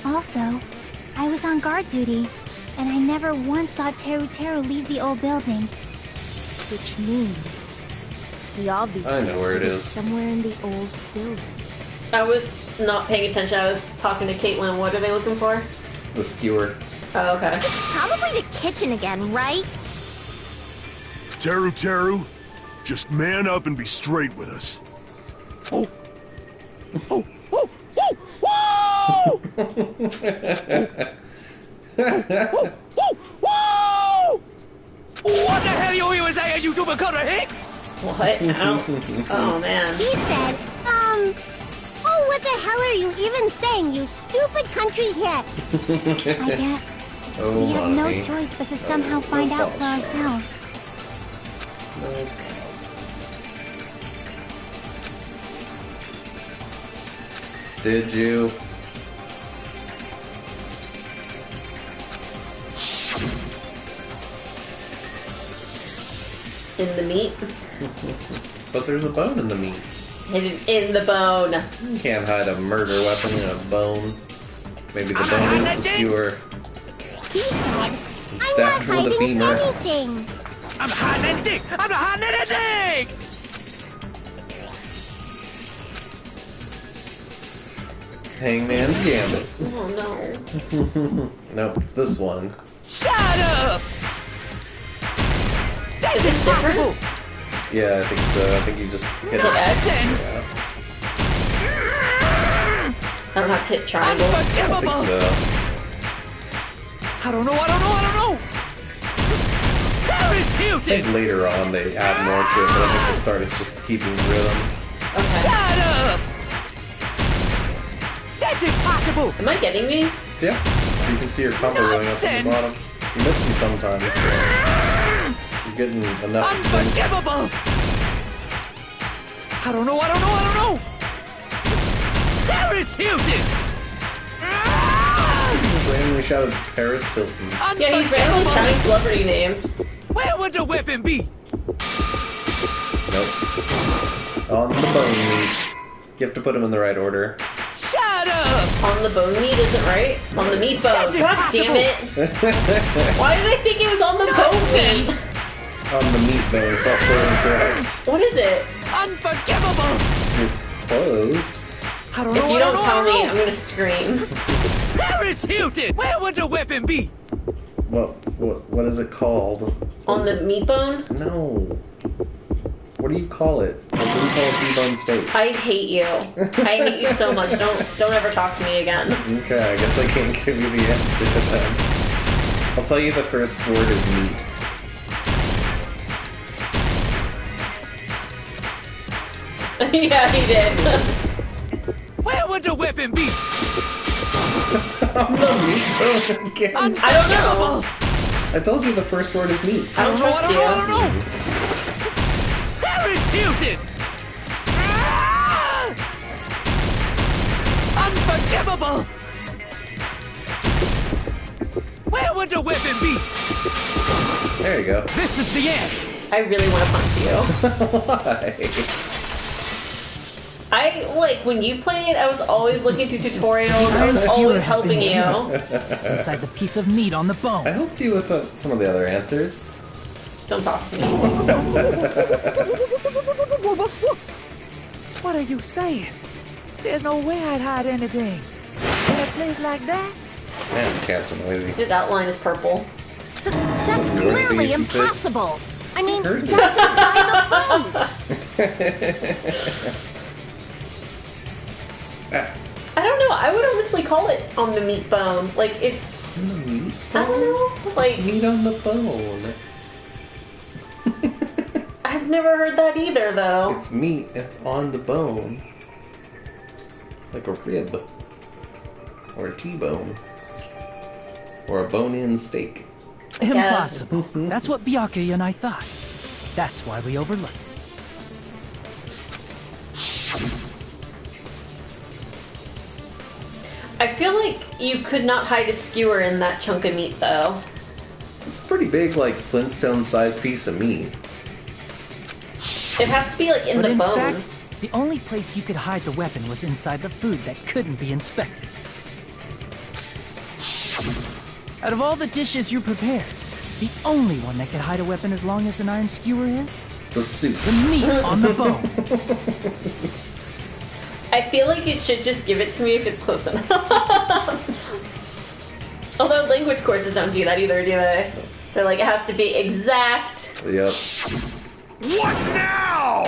Also, I was on guard duty, and I never once saw Teru Teru leave the old building. Which means he obviously I know where it is. somewhere in the old building. I was not paying attention. I was talking to Caitlin. What are they looking for? The skewer. Oh, okay. Probably the kitchen again, right? Teru Teru, just man up and be straight with us. Oh! Oh! Oh! Oh! Whoa! Oh! Oh! Whoa! What the hell you even saying, you stupid cutter hick? What? Oh, man. He said, oh, what the hell are you even saying, you stupid country hick? I guess Oh, we have no mommy. choice but to somehow find out for ourselves. No. Did you? In the meat? But there's a bone in the meat. Hidden in the bone. You can't hide a murder weapon in a bone. Maybe the bone is the skewer. He said, I'm not Stabbed with a hiding beamer. anything. I'm hiding anything! I'm not hiding anything! Hangman's Gambit. Oh, no. Nope, it's this one. Shut up! That's Is it impossible! Yeah, I think so. I think you just hit Nonsense! it. I don't have to hit triangle. I think Unforgivable! so. I don't know! Paris I Hilton! think later on they add more to it, but I think the start is just keeping rhythm. Okay. Shut up! That's impossible! Am I getting these? Yeah, you can see your combo going up at the bottom. You miss them sometimes, but you're getting enough. Unforgivable! I don't know! Paris Hilton! Just randomly shouted Paris Hilton. Yeah, he's randomly shouting celebrity names. Where would the weapon be? Nope. On the bone meat. You have to put them in the right order. Shut up! On the bone meat isn't right. On the meat bone. That's God damn it! Why did I think it was on the bone meat? On the meat bone, it's also incorrect. What is it? Unforgivable! You're close. I don't If know. you don't tell me, I'm gonna scream. Paris Hilton! Where would the weapon be? What is it called? On the meat bone? No. What do you call it? Like, what do you call a T-bone steak? I hate you. I hate you so much. Don't ever talk to me again. Okay, I guess I can't give you the answer to that. I'll tell you the first word is meat. Yeah, he did. Where would the weapon be? I'm the meat bone again. I don't know. I told you the first word is meat. I don't trust you. I don't know. Harris Hilton! Ah! Unforgivable! Where would the weapon be? There you go. This is the end. I really want to punch you. Why? When you played, I was always looking through tutorials. I was always helping you. Inside the piece of meat on the bone. I helped you with some of the other answers. Don't talk to me. What are you saying? There's no way I'd hide anything. In a place like that? Man, cats are noisy. His outline is purple. That's Yours clearly be if you impossible. I mean, Hers is. that's inside the food. I don't know. I would honestly call it on the meat bone. Like, it's... Meat I don't know. Like, meat on the bone. I've never heard that either, though. It's meat. It's on the bone. Like a rib. Or a T-bone. Or a bone-in steak. Impossible. That's what Byakuya and I thought. That's why we overlooked it. I feel like you could not hide a skewer in that chunk of meat, though. It's a pretty big, like, Flintstone-sized piece of meat. It'd have to be, like, in the bone. Fact, the only place you could hide the weapon was inside the food that couldn't be inspected. Out of all the dishes you prepared, the only one that could hide a weapon as long as an iron skewer is? The soup. The meat on the bone. I feel like it should just give it to me if it's close enough. Although language courses don't do that either, do they? They're like, it has to be exact. Yep. What now?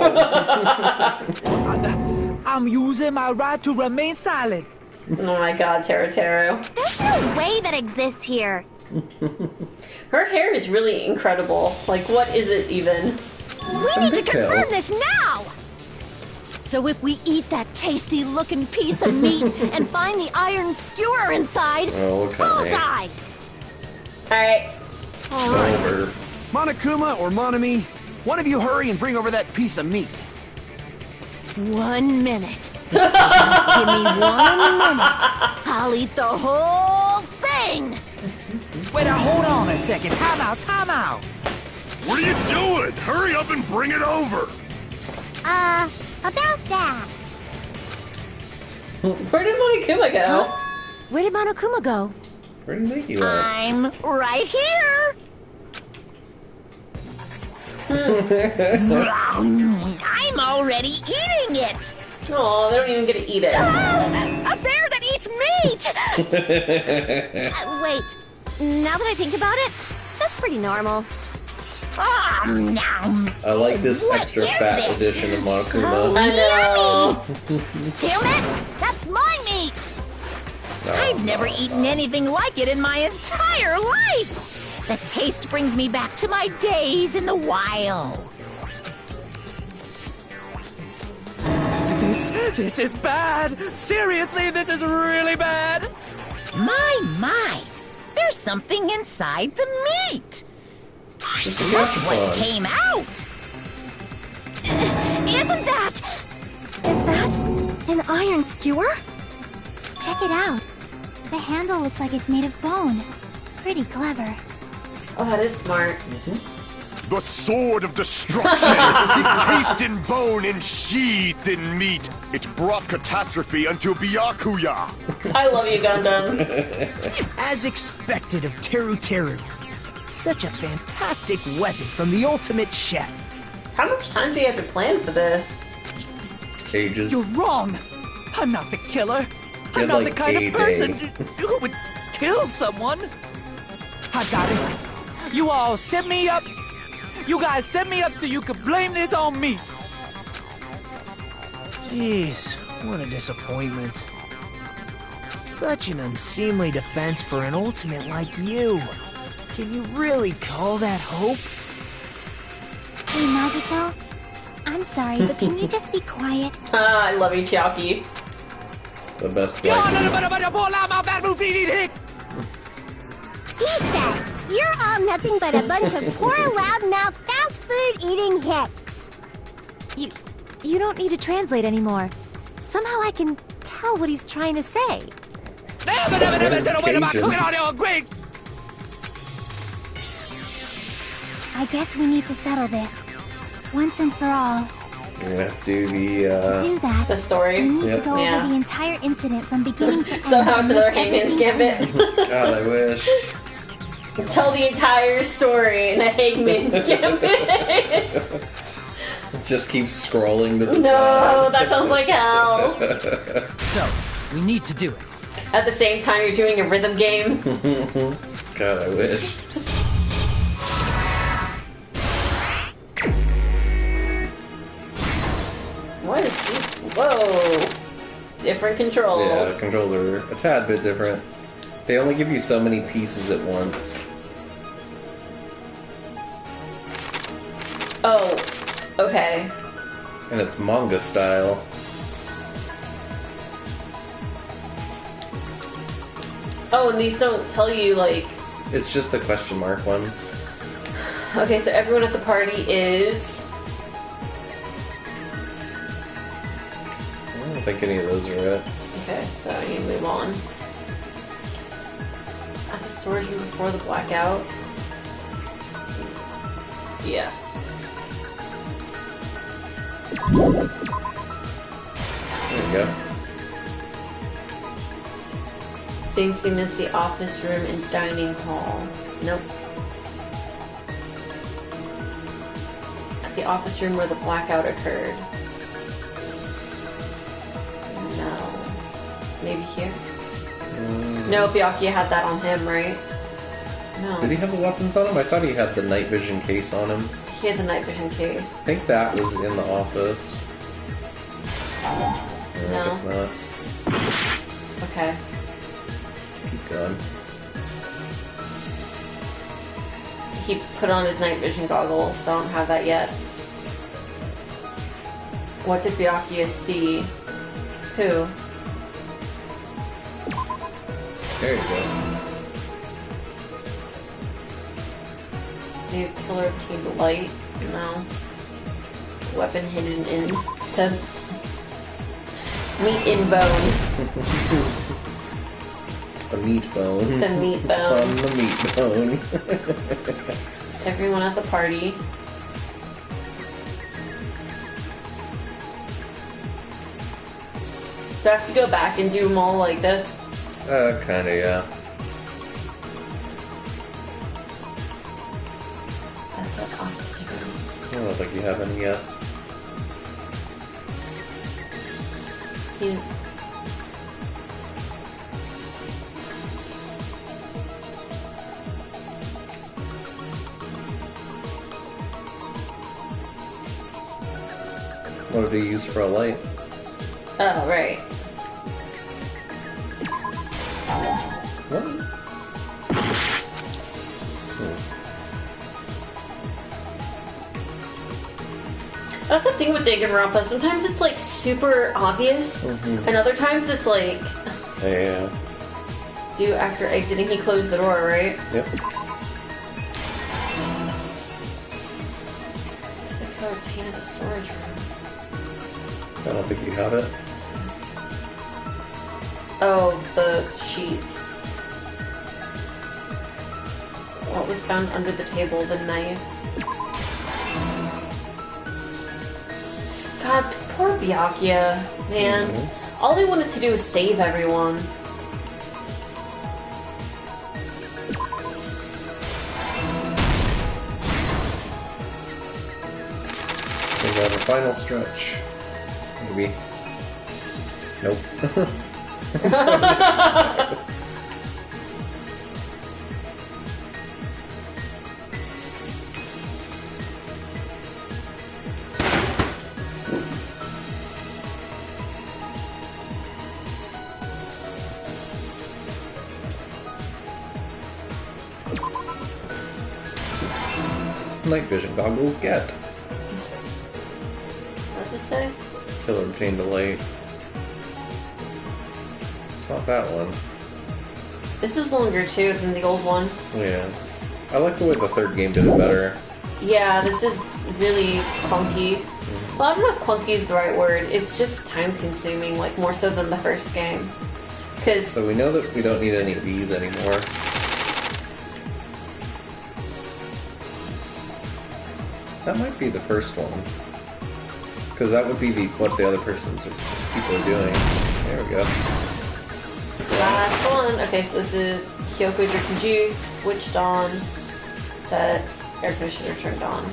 I'm using my right to remain silent. Oh my god, Teru. There's no way that exists here. Her hair is really incredible. Like, what is it even? We need to confirm this now! So if we eat that tasty-looking piece of meat and find the iron skewer inside, bullseye! Alright. Over. Monokuma or Monami, one of you hurry and bring over that piece of meat. 1 minute. Just give me 1 minute. I'll eat the whole thing! Wait, now hold on a second. Time out. What are you doing? Hurry up and bring it over! About that. Where did Monokuma go? Where did Monokuma go? Where do you think you are? I'm right here! I'm already eating it! Oh, they don't even get to eat it. A bear that eats meat! Wait, now that I think about it, that's pretty normal. I like this extra fat edition of Monokuma. I know. Damn it! That's my meat! I've never eaten anything like it in my entire life! The taste brings me back to my days in the wild. This is bad! Seriously, this is really bad! My! There's something inside the meat! Look what came out! Isn't that... Is that an iron skewer? Check it out. The handle looks like it's made of bone. Pretty clever. Oh, that is smart. The sword of destruction, encased in bone and sheathed in meat. It brought catastrophe unto Byakuya. I love you, Gundam. As expected of Teru. Such a fantastic weapon from the ultimate chef. How much time do you have to plan for this? Ages. You're wrong. I'm not the killer. Get I'm not like the kind a of person day. who would kill someone. I got it. You all set me up You guys set me up so you could blame this on me. Jeez, what a disappointment. Such an unseemly defense for an ultimate like you. Can you really call that hope? Hey, Nagito. I'm sorry, but can you just be quiet? I love you, Chiaki. The best You're wife. nothing but a poor loudmouth bad move eating hicks. He said, you're all nothing but a bunch of poor, loudmouth, fast food eating hicks. You don't need to translate anymore. Somehow I can tell what he's trying to say. I guess we need to settle this. Once and for all. You're gonna have to do To the, do that, The story. we need Yep. to go Yeah. over the entire incident from beginning to end. Somehow and it's another make Hangman's everything Gambit. God, I wish. Tell the entire story in a Hangman's Gambit. It just keeps scrolling to the No, side. that sounds like hell. So, we need to do it. At the same time, you're doing a rhythm game. God, I wish. What is he? Whoa. Different controls. Yeah, the controls are a tad bit different. They only give you so many pieces at once. Oh, okay. And it's manga style. Oh, and these don't tell you, like... It's just the question mark ones. Okay, so everyone at the party is... I don't think any of those are it. Okay, so I need to move on. At the storage room before the blackout? Yes. There you go. Same scene as the office room and dining hall. Nope. At the office room where the blackout occurred. No. Maybe here? No, Byakuya had that on him, right? No. Did he have the weapons on him? I thought he had the night vision case on him. He had the night vision case. I think that was in the office. No. I guess not. Okay. Let's keep going. He put on his night vision goggles, so I don't have that yet. What did Byakuya see? Who? There you go. The killer obtained the light? No. Weapon hidden in the meat in bone. A meat bone. The meat bone. On the meat bone. Everyone at the party. Do I have to go back and do them all like this? Kinda, yeah. At the office room. I don't think you have any yet. He... What did he use for a light? Oh, right. What? That's the thing with Danganronpa. Sometimes it's like super obvious, and other times it's like... Yeah. Do after exiting, he closed the door, right? Yep. To the code obtained at the storage room. I don't think you have it. Oh, the sheets. What was found under the table? The knife. God, poor Byakuya, man. All he wanted to do was save everyone. We have a final stretch. Maybe. Nope. night vision goggles get? What's it say? Killer obtained a light. It's not that one. This is longer too than the old one. Yeah. I like the way the third game did it better. Yeah, this is really clunky. Well, I don't know if clunky is the right word. It's just time consuming, like more so than the first game. So we know that we don't need any of these anymore. That might be the first one. Because that would be what the other people are doing. There we go. Last one. Okay, so this is Kyoko drinking juice, switched on, set, air conditioner turned on.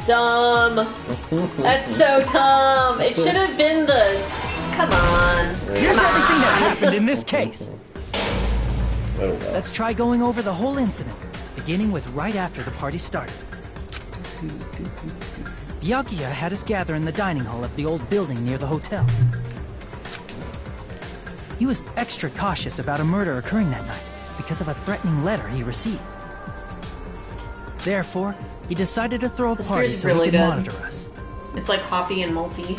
Dumb. That's so dumb. It should have been the... Come on. Here's everything that happened in this case. Oh, well. Let's try going over the whole incident, beginning with right after the party started. Byakuya had us gather in the dining hall of the old building near the hotel. He was extra cautious about a murder occurring that night because of a threatening letter he received. Therefore, he decided to throw a party so he could monitor us. It's like hoppy and malty.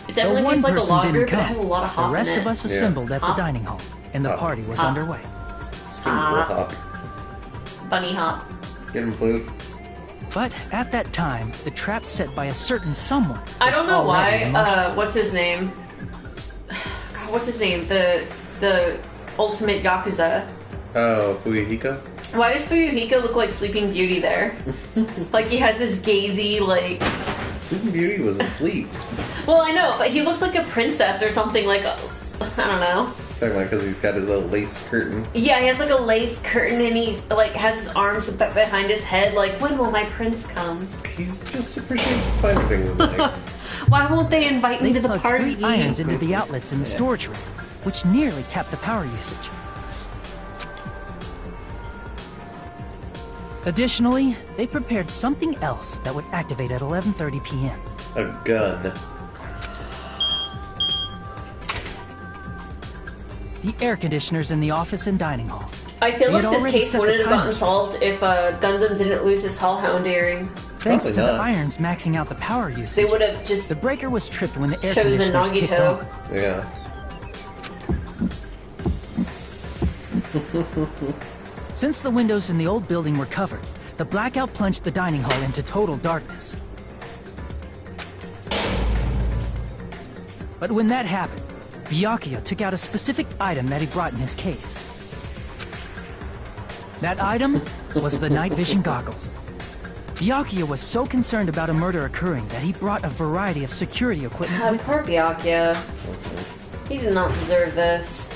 It definitely tastes like a lager, but it has a lot of hop in it. The rest of us assembled at the dining hall, and the party was underway. Single hop. Bunny hop. Get him, Blue. But at that time, the trap set by a certain someone. I don't know why. What's his name? God, what's his name? The ultimate Yakuza. Oh, Fuyuhiko? Why does Fuyuhiko look like Sleeping Beauty there? Like he has this gazy, like... Sleeping Beauty was asleep. Well, I know, but he looks like a princess or something, like... I don't know. Talking about because he's got his little lace curtain. Yeah, he has like a lace curtain and he's like has his arms behind his head, like, when will my prince come? He's just appreciates fun things in life. Why won't they invite me to the plugged party? 3 irons into the outlets in the storage room, which nearly capped the power usage. Additionally, they prepared something else that would activate at 11:30 p.m. A gun. The air conditioners in the office and dining hall. I feel They like had this already case set wouldn't the have gotten timers. solved if Gundam didn't lose his Hellhound earring. Thanks Probably to the not. irons maxing out the power usage, They would have just the breaker was tripped when the air chosen conditioners kicked Nagito. on. Yeah. Since the windows in the old building were covered, the blackout plunged the dining hall into total darkness. But when that happened, Byakuya took out a specific item that he brought in his case. That item was the night vision goggles. Byakuya was so concerned about a murder occurring that he brought a variety of security equipment with him. Poor Byakuya. He did not deserve this.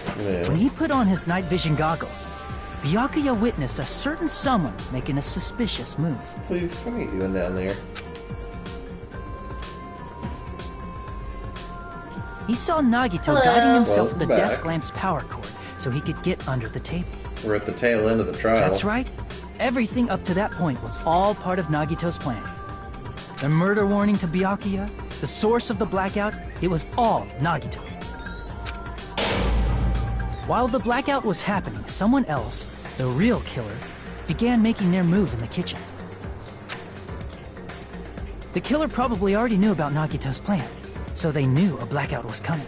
When he put on his night vision goggles, Byakuya witnessed a certain someone making a suspicious move. Please, what are you doing down there? He saw Nagito Hello. guiding himself with Welcome the back. desk lamp's power cord so he could get under the table. We're at the tail end of the trial. That's right. Everything up to that point was all part of Nagito's plan. The murder warning to Byakuya, the source of the blackout, it was all Nagito. While the blackout was happening, someone else, the real killer, began making their move in the kitchen. The killer probably already knew about Nagito's plan, so they knew a blackout was coming.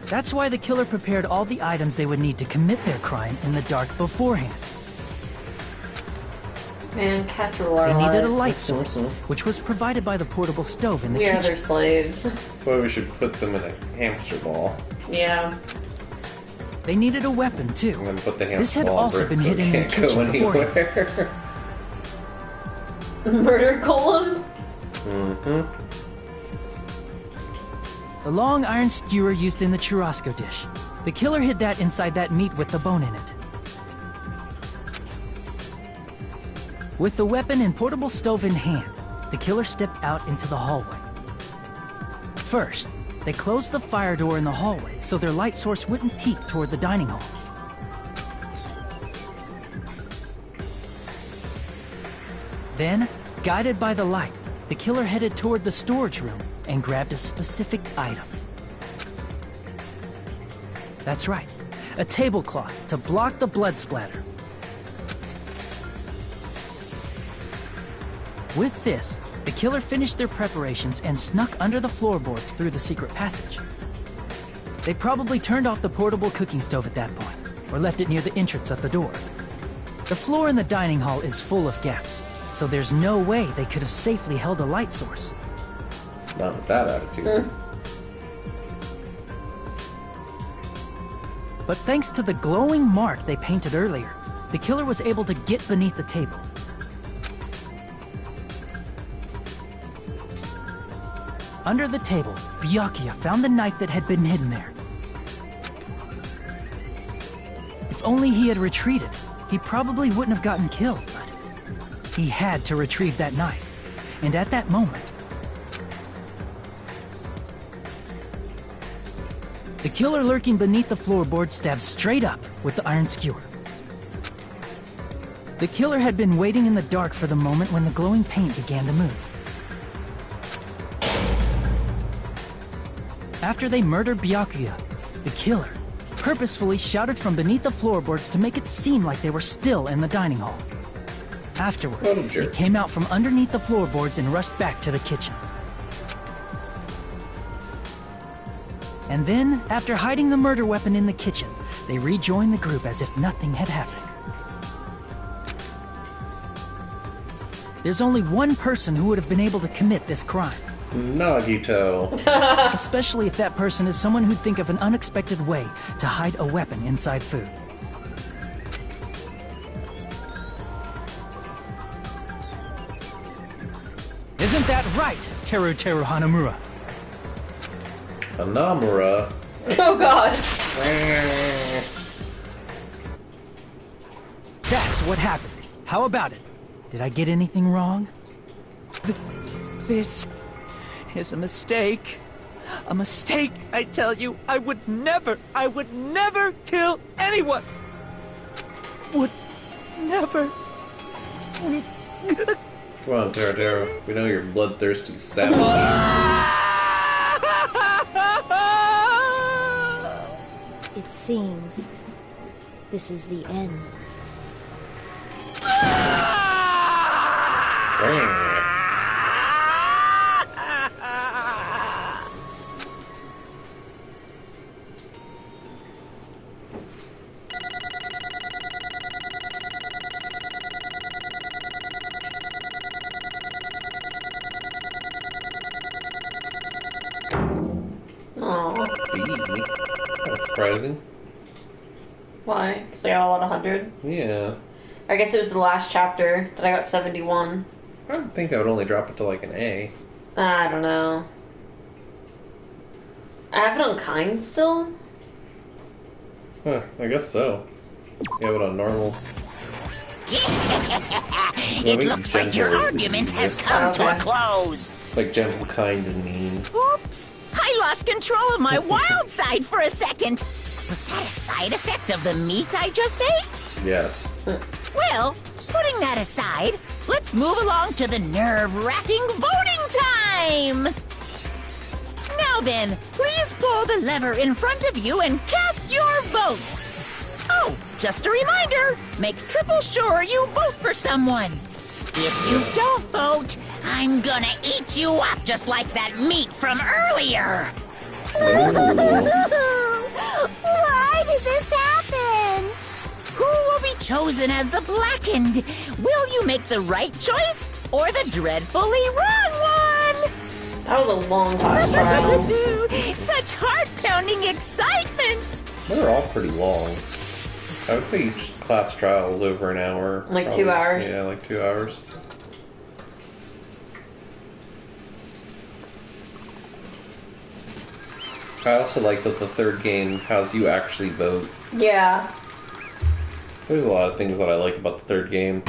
That's why the killer prepared all the items they would need to commit their crime in the dark beforehand. Man, cats rule our They needed a lives. light source, which was provided by the portable stove in the We are kitchen. their slaves. That's why we should put them in a hamster ball. Yeah. They needed a weapon too. And then put the hamster This had ball also over it been so it hidden in the can't go kitchen beforehand. anywhere. Murder column? Mm-hmm. The long iron skewer used in the churrasco dish. The killer hid that inside that meat with the bone in it. With the weapon and portable stove in hand, the killer stepped out into the hallway. First, they closed the fire door in the hallway so their light source wouldn't peek toward the dining hall. Then, guided by the light, the killer headed toward the storage room and grabbed a specific item. That's right, a tablecloth to block the blood splatter. With this, the killer finished their preparations and snuck under the floorboards through the secret passage. They probably turned off the portable cooking stove at that point, or left it near the entrance of the door. The floor in the dining hall is full of gaps, so there's no way they could have safely held a light source. Not with that attitude. But thanks to the glowing mark they painted earlier, the killer was able to get beneath the table. Under the table, Byakuya found the knife that had been hidden there. If only he had retreated, he probably wouldn't have gotten killed, but he had to retrieve that knife. And at that moment, the killer lurking beneath the floorboard stabbed straight up with the iron skewer. The killer had been waiting in the dark for the moment when the glowing paint began to move. After they murdered Byakuya, the killer purposefully shouted from beneath the floorboards to make it seem like they were still in the dining hall. Afterward, he came out from underneath the floorboards and rushed back to the kitchen. And then, after hiding the murder weapon in the kitchen, they rejoined the group as if nothing had happened. There's only one person who would have been able to commit this crime. Nagito. Especially if that person is someone who'd think of an unexpected way to hide a weapon inside food. Isn't that right, Teru Hanamura? Hanamura? Oh god. That's what happened. How about it? Did I get anything wrong? This is a mistake. A mistake, I tell you. I would never kill anyone. Would never. Come on, Taro. We know you're bloodthirsty savage. It seems this is the end. That's surprising. Why? Because I got a lot of 100? Yeah. I guess it was the last chapter that I got 71. I would think I would only drop it to like an A. I don't know. I have it on kind still? Huh, I guess so. You have it on normal. It looks like your argument has come to a close. Like gentle, kind, and mean. Oops! I lost control of my wild side for a second. Was that a side effect of the meat I just ate? Yes. Well, putting that aside, let's move along to the nerve-wracking voting time! Now then, please pull the lever in front of you and cast your vote! Oh, just a reminder, make triple sure you vote for someone. If you don't vote, I'm gonna eat you up just like that meat from earlier! Why did this happen? Who will be chosen as the blackened? Will you make the right choice or the dreadfully wrong one? That was a long class trial. Such heart-pounding excitement! They're all pretty long. I would say each class trial is over an hour. Like probably. 2 hours? Yeah, like 2 hours. I also like that the third game has you actually vote. Yeah. There's a lot of things that I like about the third game.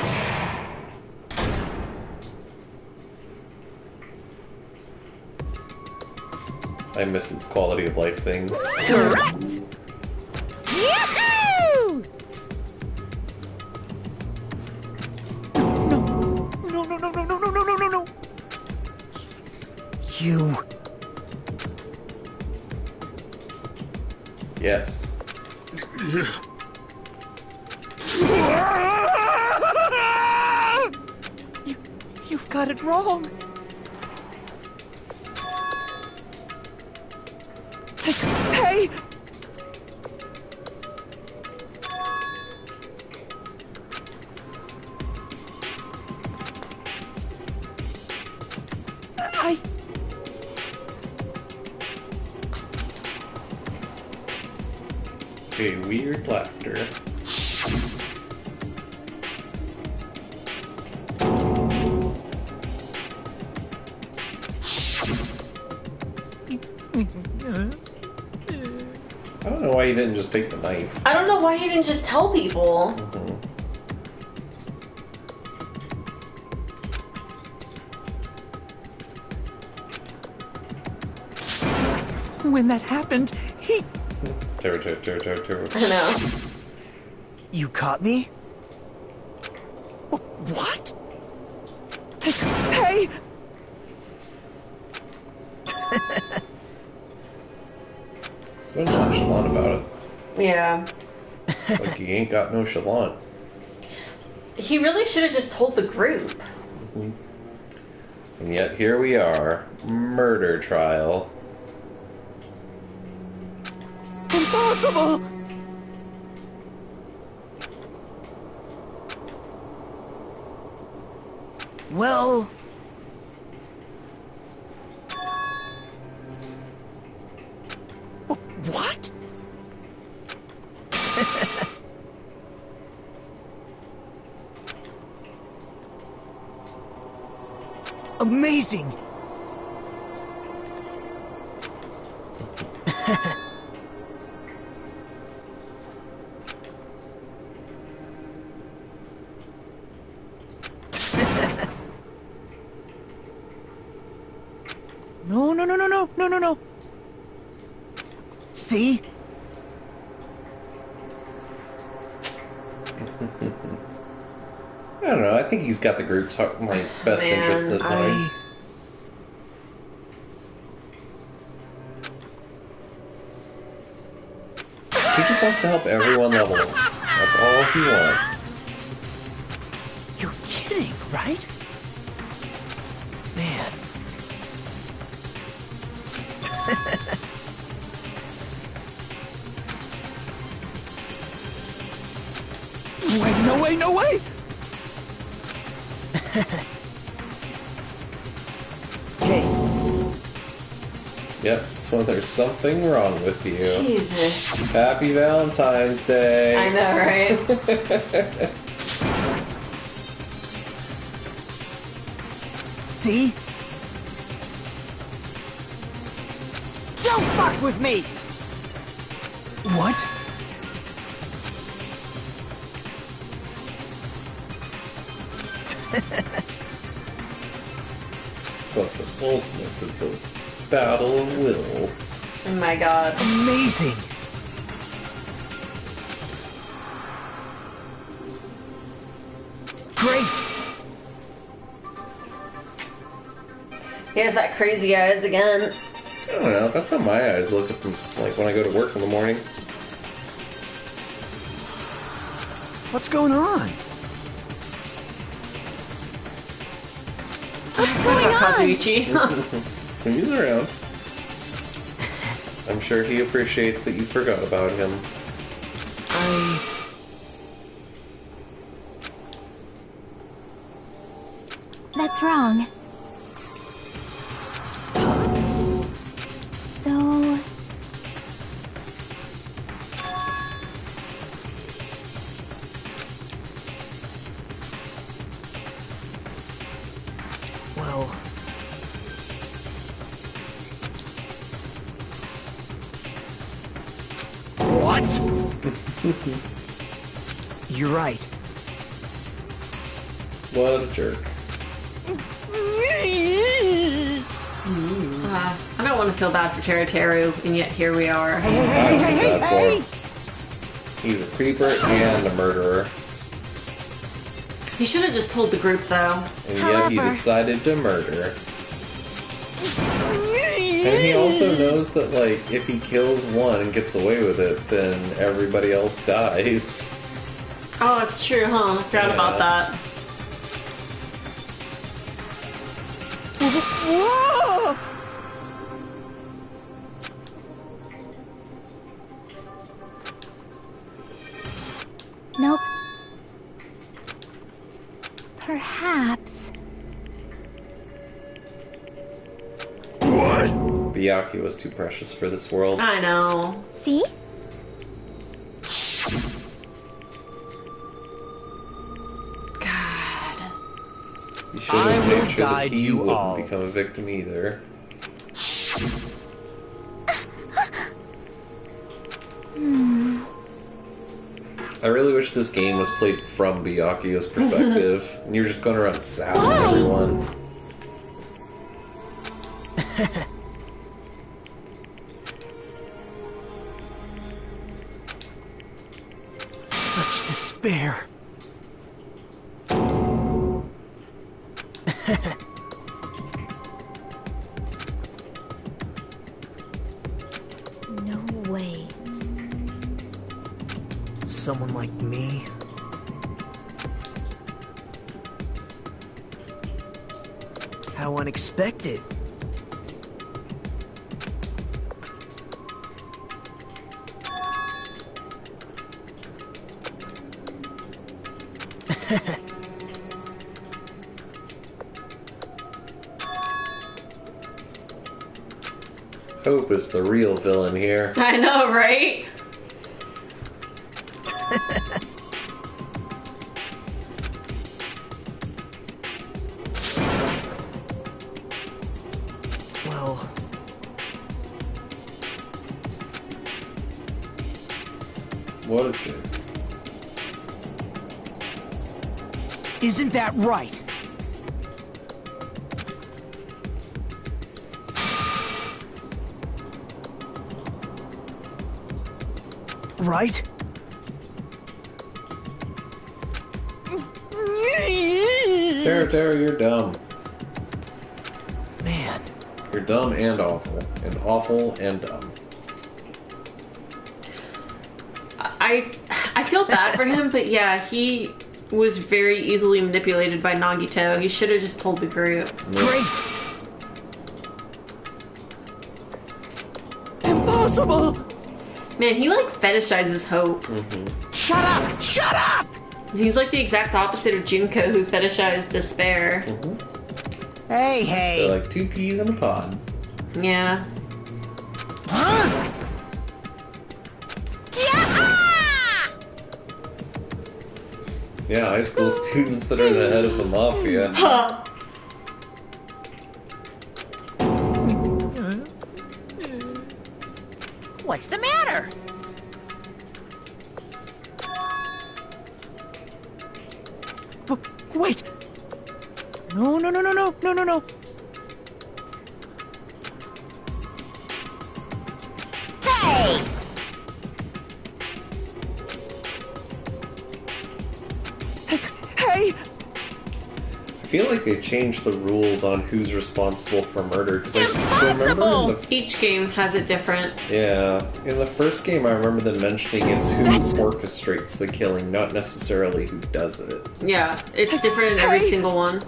I miss its quality of life things. Correct! Yahoo! No. You... Yes. You've got it wrong. Hey! A weird laughter. I don't know why you didn't just take the knife. I don't know why you didn't just tell people. When that happened, he... Terror. I know. You caught me? What? Hey! So nonchalant about it. Yeah. Like he ain't got no chalant. He really should have just told the group. And yet here we are. Murder trial. Impossible! Well... What? Amazing! No. See? I don't know. I think he's got the group's best interest at mind. He just wants to help everyone level up. That's all he wants. You're kidding, right? Man. Wait, no way! Hey. Yep, it's when there's something wrong with you. Jesus. Happy Valentine's Day. I know, right? See? Don't fuck with me! What? But for Ultimates, it's a battle of wills. Oh my god. Amazing! Great! He has that crazy eyes again. I don't know, that's how my eyes look at them, like when I go to work in the morning. What's going on? What's going on? Kazuichi. He's around. I'm sure he appreciates that you forgot about him. That's wrong. So... Well... What? You're right. What a jerk. I don't want to feel bad for Teru, and yet here we are. He's a creeper and a murderer. He should have just told the group, though. And yet he decided to murder. And he also knows that, like, if he kills one and gets away with it, then everybody else dies. Oh, that's true, huh? I forgot about that. Whoa! Nope. Perhaps. What? Byakuya was too precious for this world. I know. See? God. You should have made sure that guide he you wouldn't all. become a victim either. I really wish this game was played from Byakuya's perspective, and you're just going around sassing everyone. Such despair. No way. Someone like me? How unexpected. Hope is the real villain here. I know, right? Well, What a jerk. isn't that right? Right? Teru, you're dumb. Man. You're dumb and awful. And awful and dumb. I feel bad for him, but yeah, he was very easily manipulated by Nagito. He should have just told the group. Great! Impossible! Man, he like fetishizes hope. Shut up! Shut up! He's like the exact opposite of Junko, who fetishized despair. Hey, hey! They're like two peas in a pod. Yeah. Huh? Yeah, high school students that are the head of the mafia. What's the matter? Wait! No, no, no, no, no, no, no, no! Hey! Hey! I feel like they changed the rules on who's responsible for murder. Because I remember in the Each game has it different. in the first game, I remember them mentioning it's who orchestrates the killing, not necessarily who does it. Yeah, it's different in every single one.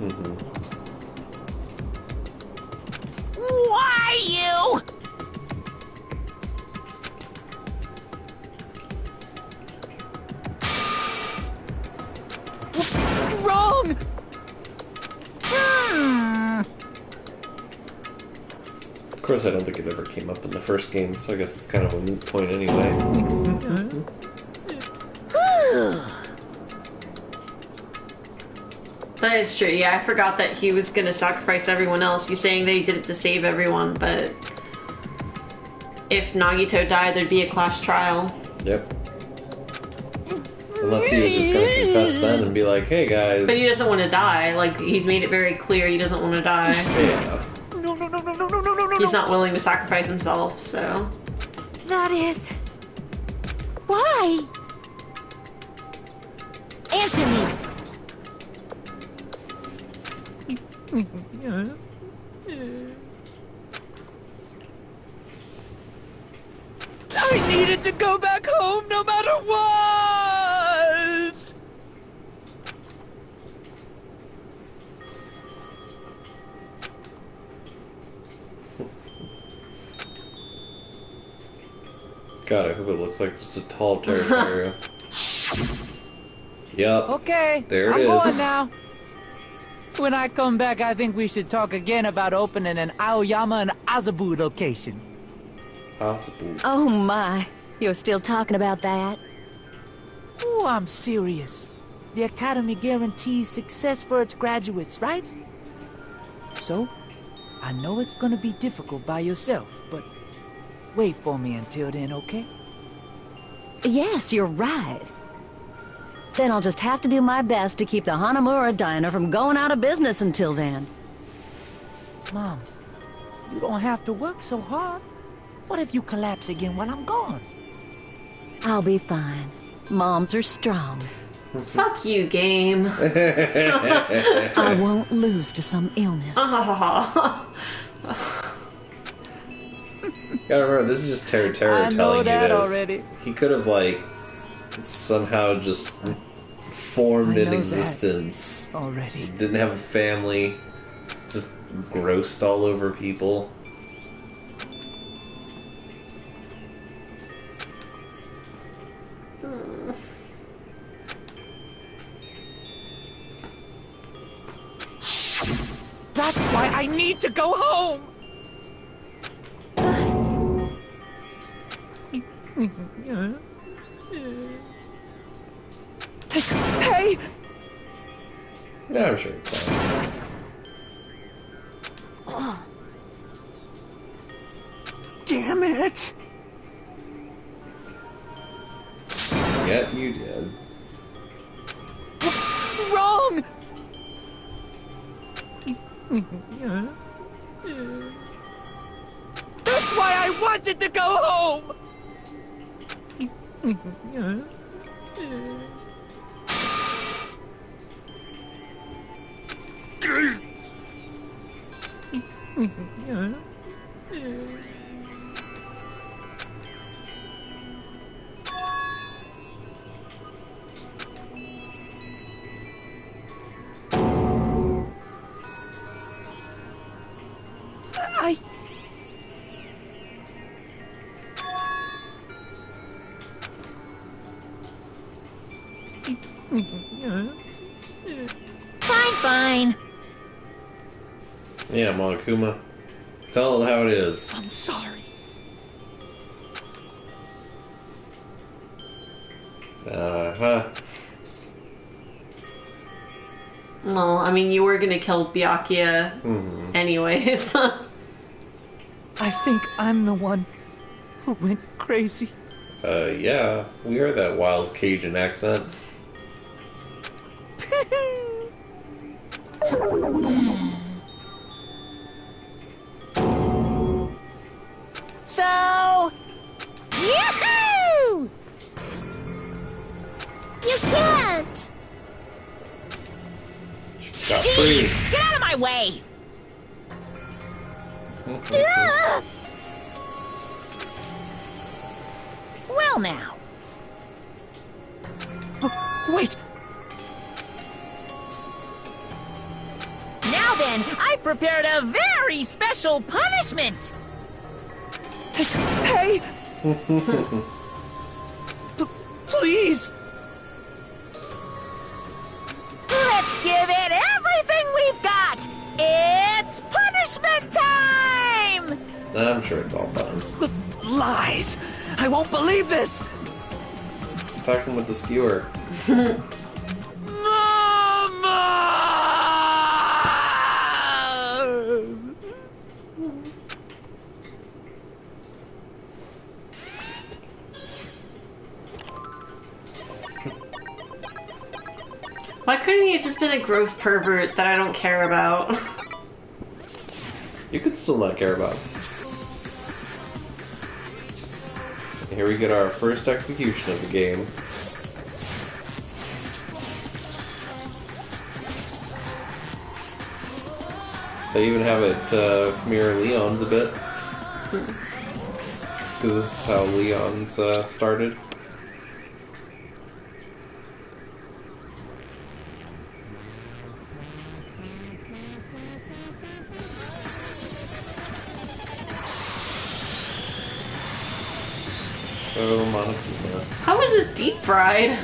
Why you? Wrong! Of course, I don't think it ever came up in the first game, so I guess it's kind of a moot point anyway. That is true. Yeah, I forgot that he was gonna sacrifice everyone else. He's saying that he did it to save everyone, but if Nagito died, there'd be a class trial. Yep. Unless he was just going to confess then and be like, hey guys. But he doesn't want to die. Like, he's made it very clear he doesn't want to die. Yeah. No, no, no, no, no, no, he's not willing to sacrifice himself, so... That is... Why? Answer me. I needed to go back home no matter what! God, I hope it looks like just a tall Terrataria. Yep. Okay, there it I'm is. going now. When I come back, I think we should talk again about opening an Aoyama and Azabu location. Azabu. Oh my, you're still talking about that? Oh, I'm serious. The Academy guarantees success for its graduates, right? So, I know it's gonna be difficult by yourself, but wait for me until then, okay? Yes, you're right. Then I'll just have to do my best to keep the Hanamura Diner from going out of business until then. Mom, you don't have to work so hard. What if you collapse again while I'm gone? I'll be fine. Moms are strong. Fuck you, game. I won't lose to some illness. Gotta remember, this is just Terrataria I know telling you that this. already. He could have, like, somehow just formed I an know existence. that already. Didn't have a family. Just grossed all over people. That's why I need to go home! Hey! No, I'm sure it's fine. Damn it! Yeah, you did. Wrong! That's why I wanted to go home! Fine. Yeah, Monokuma. Tell it how it is. I'm sorry. Uh-huh. Well, I mean, you were gonna kill Byakuya anyways. I think I'm the one who went crazy. Yeah. We heard that wild Cajun accent. So... Yahoo! You can't! Got free. Jeez, get out of my way! Ah! Well now. Wait! Now then, I've prepared a very special punishment! Hey! Please! Let's give it everything we've got! It's punishment time! I'm sure it's all done. Lies! I won't believe this! Talking with the skewer. Why couldn't he have just been a gross pervert that I don't care about? You could still not care about. here we get our first execution of the game. They even have it mirror Leon's a bit. Because this is how Leon's started. Oh, Monokuma. How is this deep fried?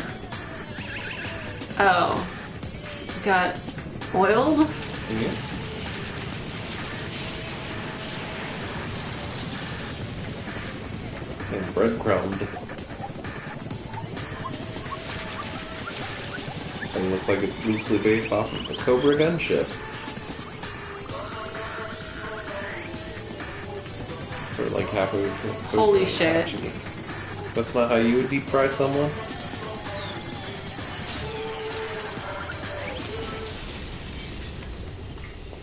Oh. Got oiled? Yeah. And breadcrumbed. And looks like it's loosely based off of the Cobra gunship. Or like half of it. Holy shit. That's not how you would deep fry someone?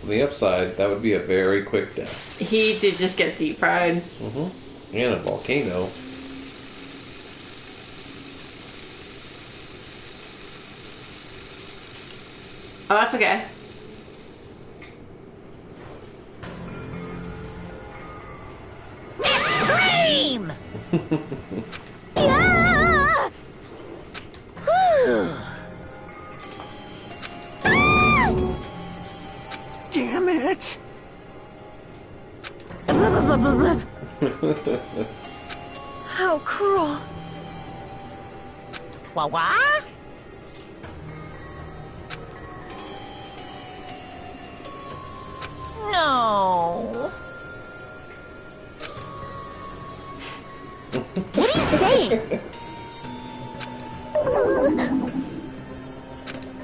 On the upside, that would be a very quick death. He did just get deep fried. Mm-hmm. And a volcano. Oh, that's okay. Extreme! Yeah! Whew. Damn it! How cruel. What? No. What are you saying?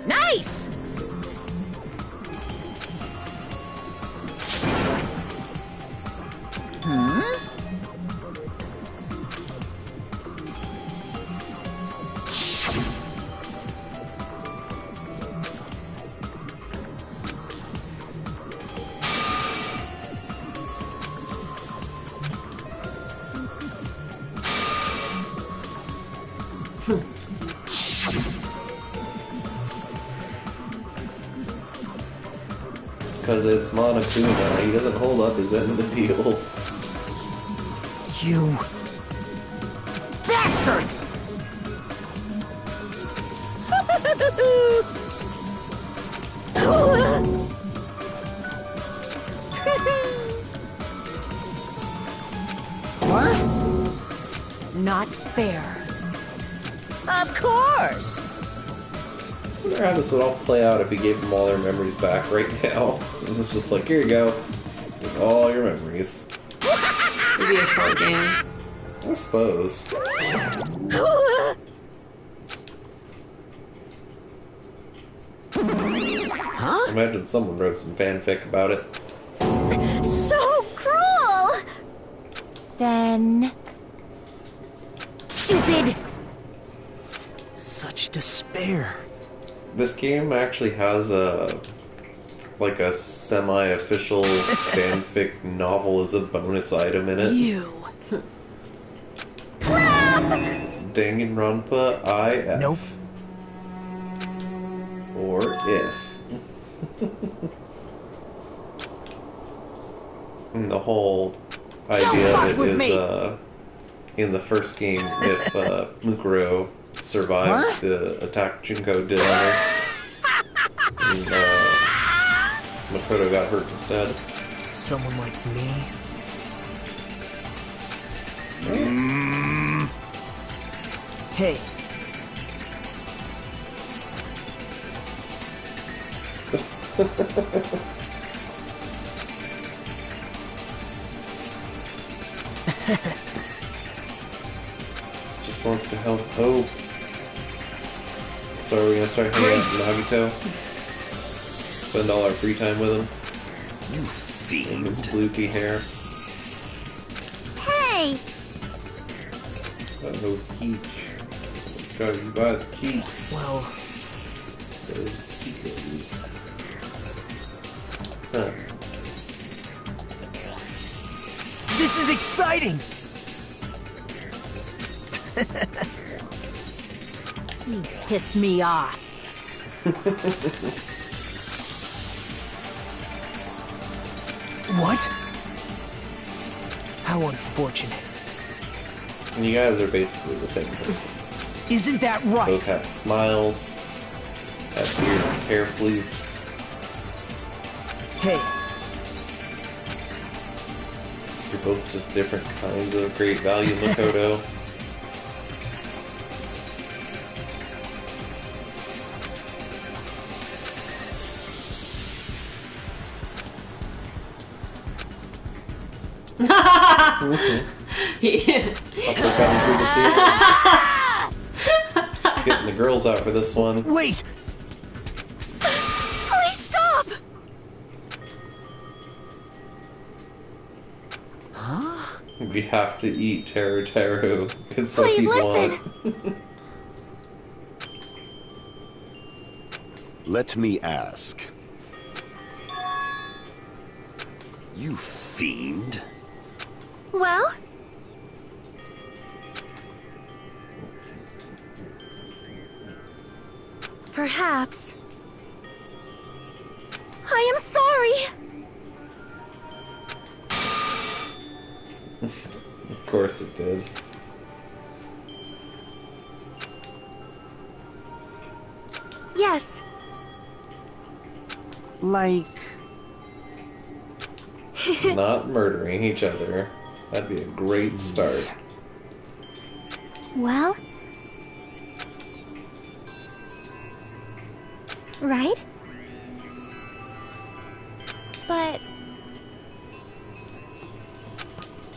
Nice! Because it's Monokuma, he doesn't hold up his end of the deals. You... bastard! What? Not fair. Of course! I wonder how this would all play out if he gave them all their memories back right now. It was just like, here you go. With all your memories. It'd be a short game. I suppose. Huh? Imagine someone wrote some fanfic about it. So cruel! Then... Stupid! Such despair. This game actually has a semi-official fanfic novel as a bonus item in it. You. It's Danganronpa IF. Nope. Or if. And the whole idea of it is, in the first game, if Mukuro survived the attack Junko did on her, and Makoto got hurt instead. Someone like me? Hey. Just wants to help. Oh. So are we gonna start hanging out with Nagito? Spend all our free time with him? You fiend. With his floofy hair. Hey! Oh, Peach. Let's go you buy the cheeks. Well... Those Chicos. Huh. This is exciting! You pissed me off. What? How unfortunate. And you guys are basically the same person. Isn't that right? Both have smiles, have weird hair floops. Hey. You're both just different kinds of great value Makoto. Uppercutting through the ceiling. Getting the girls out for this one. Wait! Please stop! Huh? We have to eat Teru. It's what Please you listen. want. Let me ask. You fiend. Well? Perhaps. I am sorry. Of course it did. Yes. Like... Not murdering each other. That'd be a great start. Well? Right? But...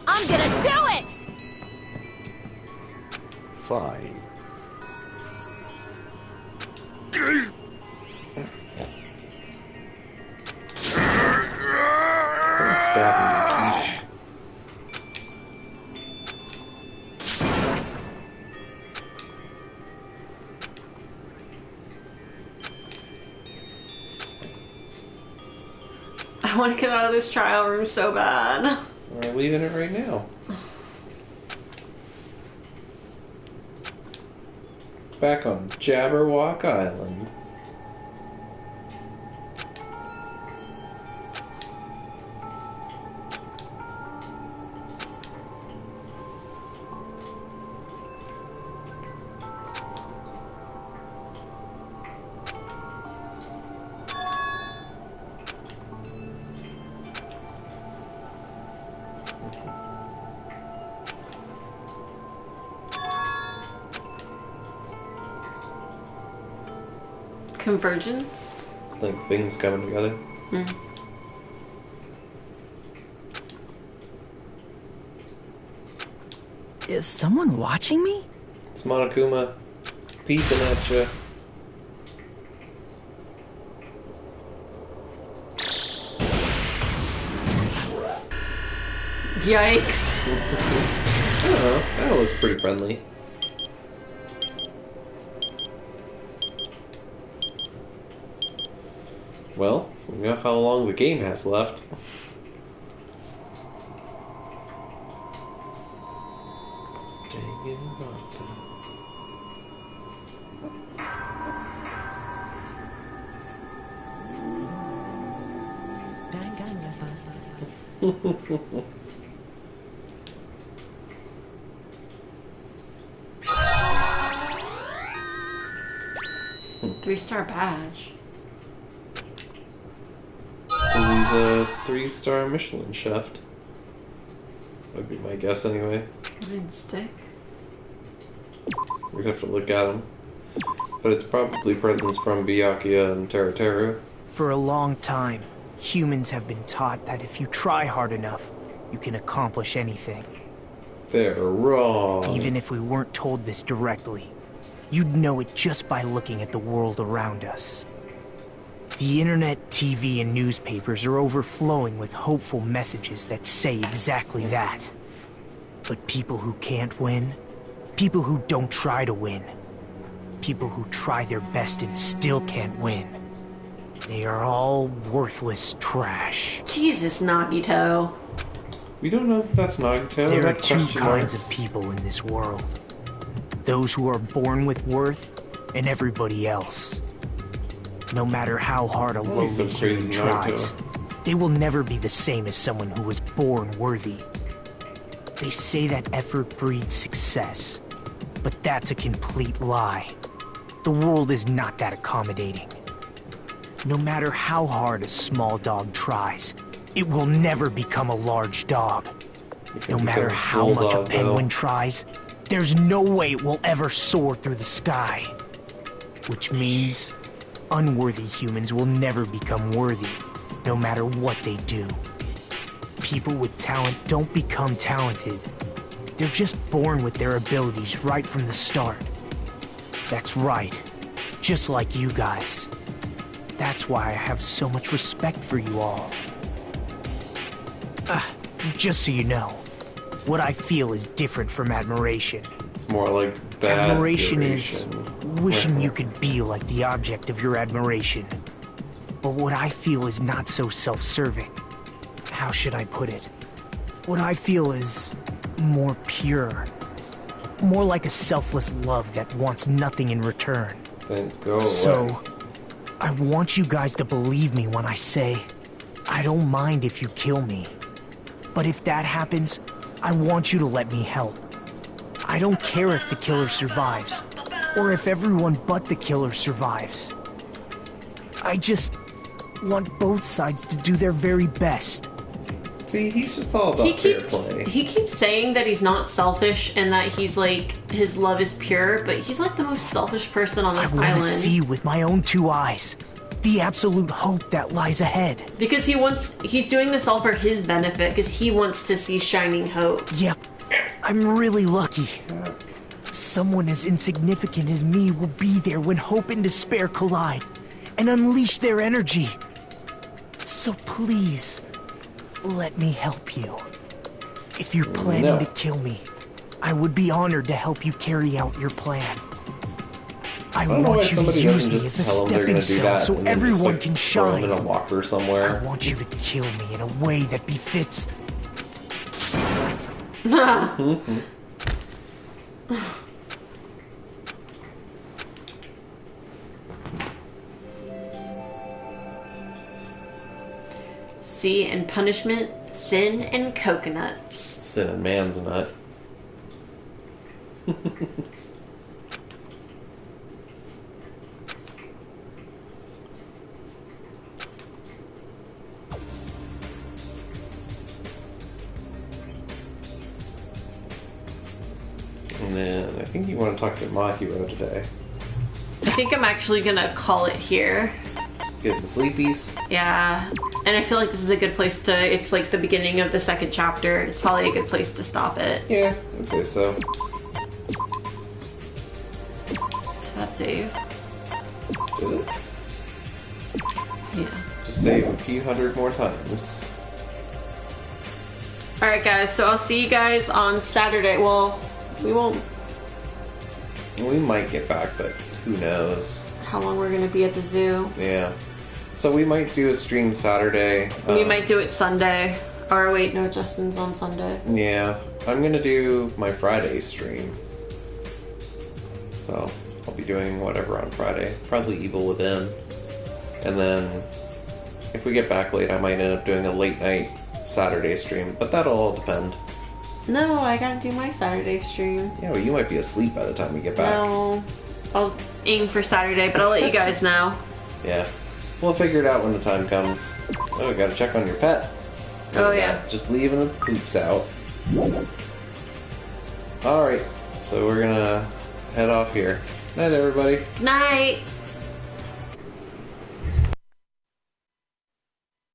I'm gonna do it! Fine. I want to get out of this trial room so bad. We're leaving it right now. Back on Jabberwock Island. Convergence? Like things coming together. Mm. Is someone watching me? It's Monokuma peeping at you. Yikes. I don't know. That looks pretty friendly. Well, we know how long the game has left. Danganronpa. Danganronpa. 3-star badge. He's a 3-star Michelin chef. Would be my guess anyway. Wooden stick. We'd have to look at him. But it's probably presents from Byakuya and Teru. For a long time, humans have been taught that if you try hard enough, you can accomplish anything. They're wrong. Even if we weren't told this directly, you'd know it just by looking at the world around us. The internet, TV, and newspapers are overflowing with hopeful messages that say exactly that. But people who can't win, people who don't try to win, people who try their best and still can't win, they are all worthless trash. Jesus, Nagito. We don't know if that's Nagito. There are two kinds of people in this world. Those who are born with worth and everybody else. No matter how hard a lowly human tries, they will never be the same as someone who was born worthy. They say that effort breeds success, but that's a complete lie. The world is not that accommodating. No matter how hard a small dog tries, it will never become a large dog. No matter how much a penguin tries, there's no way it will ever soar through the sky. Which means unworthy humans will never become worthy, no matter what they do. People with talent don't become talented. They're just born with their abilities right from the start. That's right, just like you guys. That's why I have so much respect for you all. Just so you know, what I feel is different from admiration. It's more like bad admiration is wishing you could be like the object of your admiration. But what I feel is not so self-serving. How should I put it? What I feel is more pure. More like a selfless love that wants nothing in return. Then go away. So, I want you guys to believe me when I say, I don't mind if you kill me. But if that happens, I want you to let me help. I don't care if the killer survives, or if everyone but the killer survives. I just want both sides to do their very best. See, he's just all about fair play. He keeps saying that he's not selfish and that he's like, his love is pure, but he's like the most selfish person on this I want island. to see with my own two eyes the absolute hope that lies ahead. Because he's doing this all for his benefit, because he wants to see shining hope. Yep, I'm really lucky. Someone as insignificant as me will be there when hope and despair collide and unleash their energy. So please, let me help you. If you're planning to kill me, I would be honored to help you carry out your plan. I want you to use me as a stepping stone so everyone can shine. In a locker somewhere. I want you to kill me in a way that befits. See and punishment, sin and coconuts. Sin and man's nut. And then I think you want to talk to Mahiro today. I think I'm actually gonna call it here. Getting sleepies. Yeah, and I feel like this is a good place to, it's like the beginning of the second chapter. It's probably a good place to stop it. Yeah, I'd say so. So that's save. Did it? Yeah. Just save a few hundred more times. Alright guys, so I'll see you guys on Saturday. Well, we won't. We might get back, but who knows? How long we're gonna be at the zoo. Yeah. So we might do a stream Saturday. We might do it Sunday. Or wait, no, Justin's on Sunday. Yeah. I'm gonna do my Friday stream. So I'll be doing whatever on Friday. Probably Evil Within. And then if we get back late, I might end up doing a late night Saturday stream. But that'll all depend. No, I gotta do my Saturday stream. Yeah, well, you might be asleep by the time we get back. No. I'll aim for Saturday, but I'll let you guys know. Yeah. We'll figure it out when the time comes. Oh, we gotta check on your pet. Oh, yeah. Just leaving the poops out. Alright, so we're gonna head off here. Night, everybody. Night.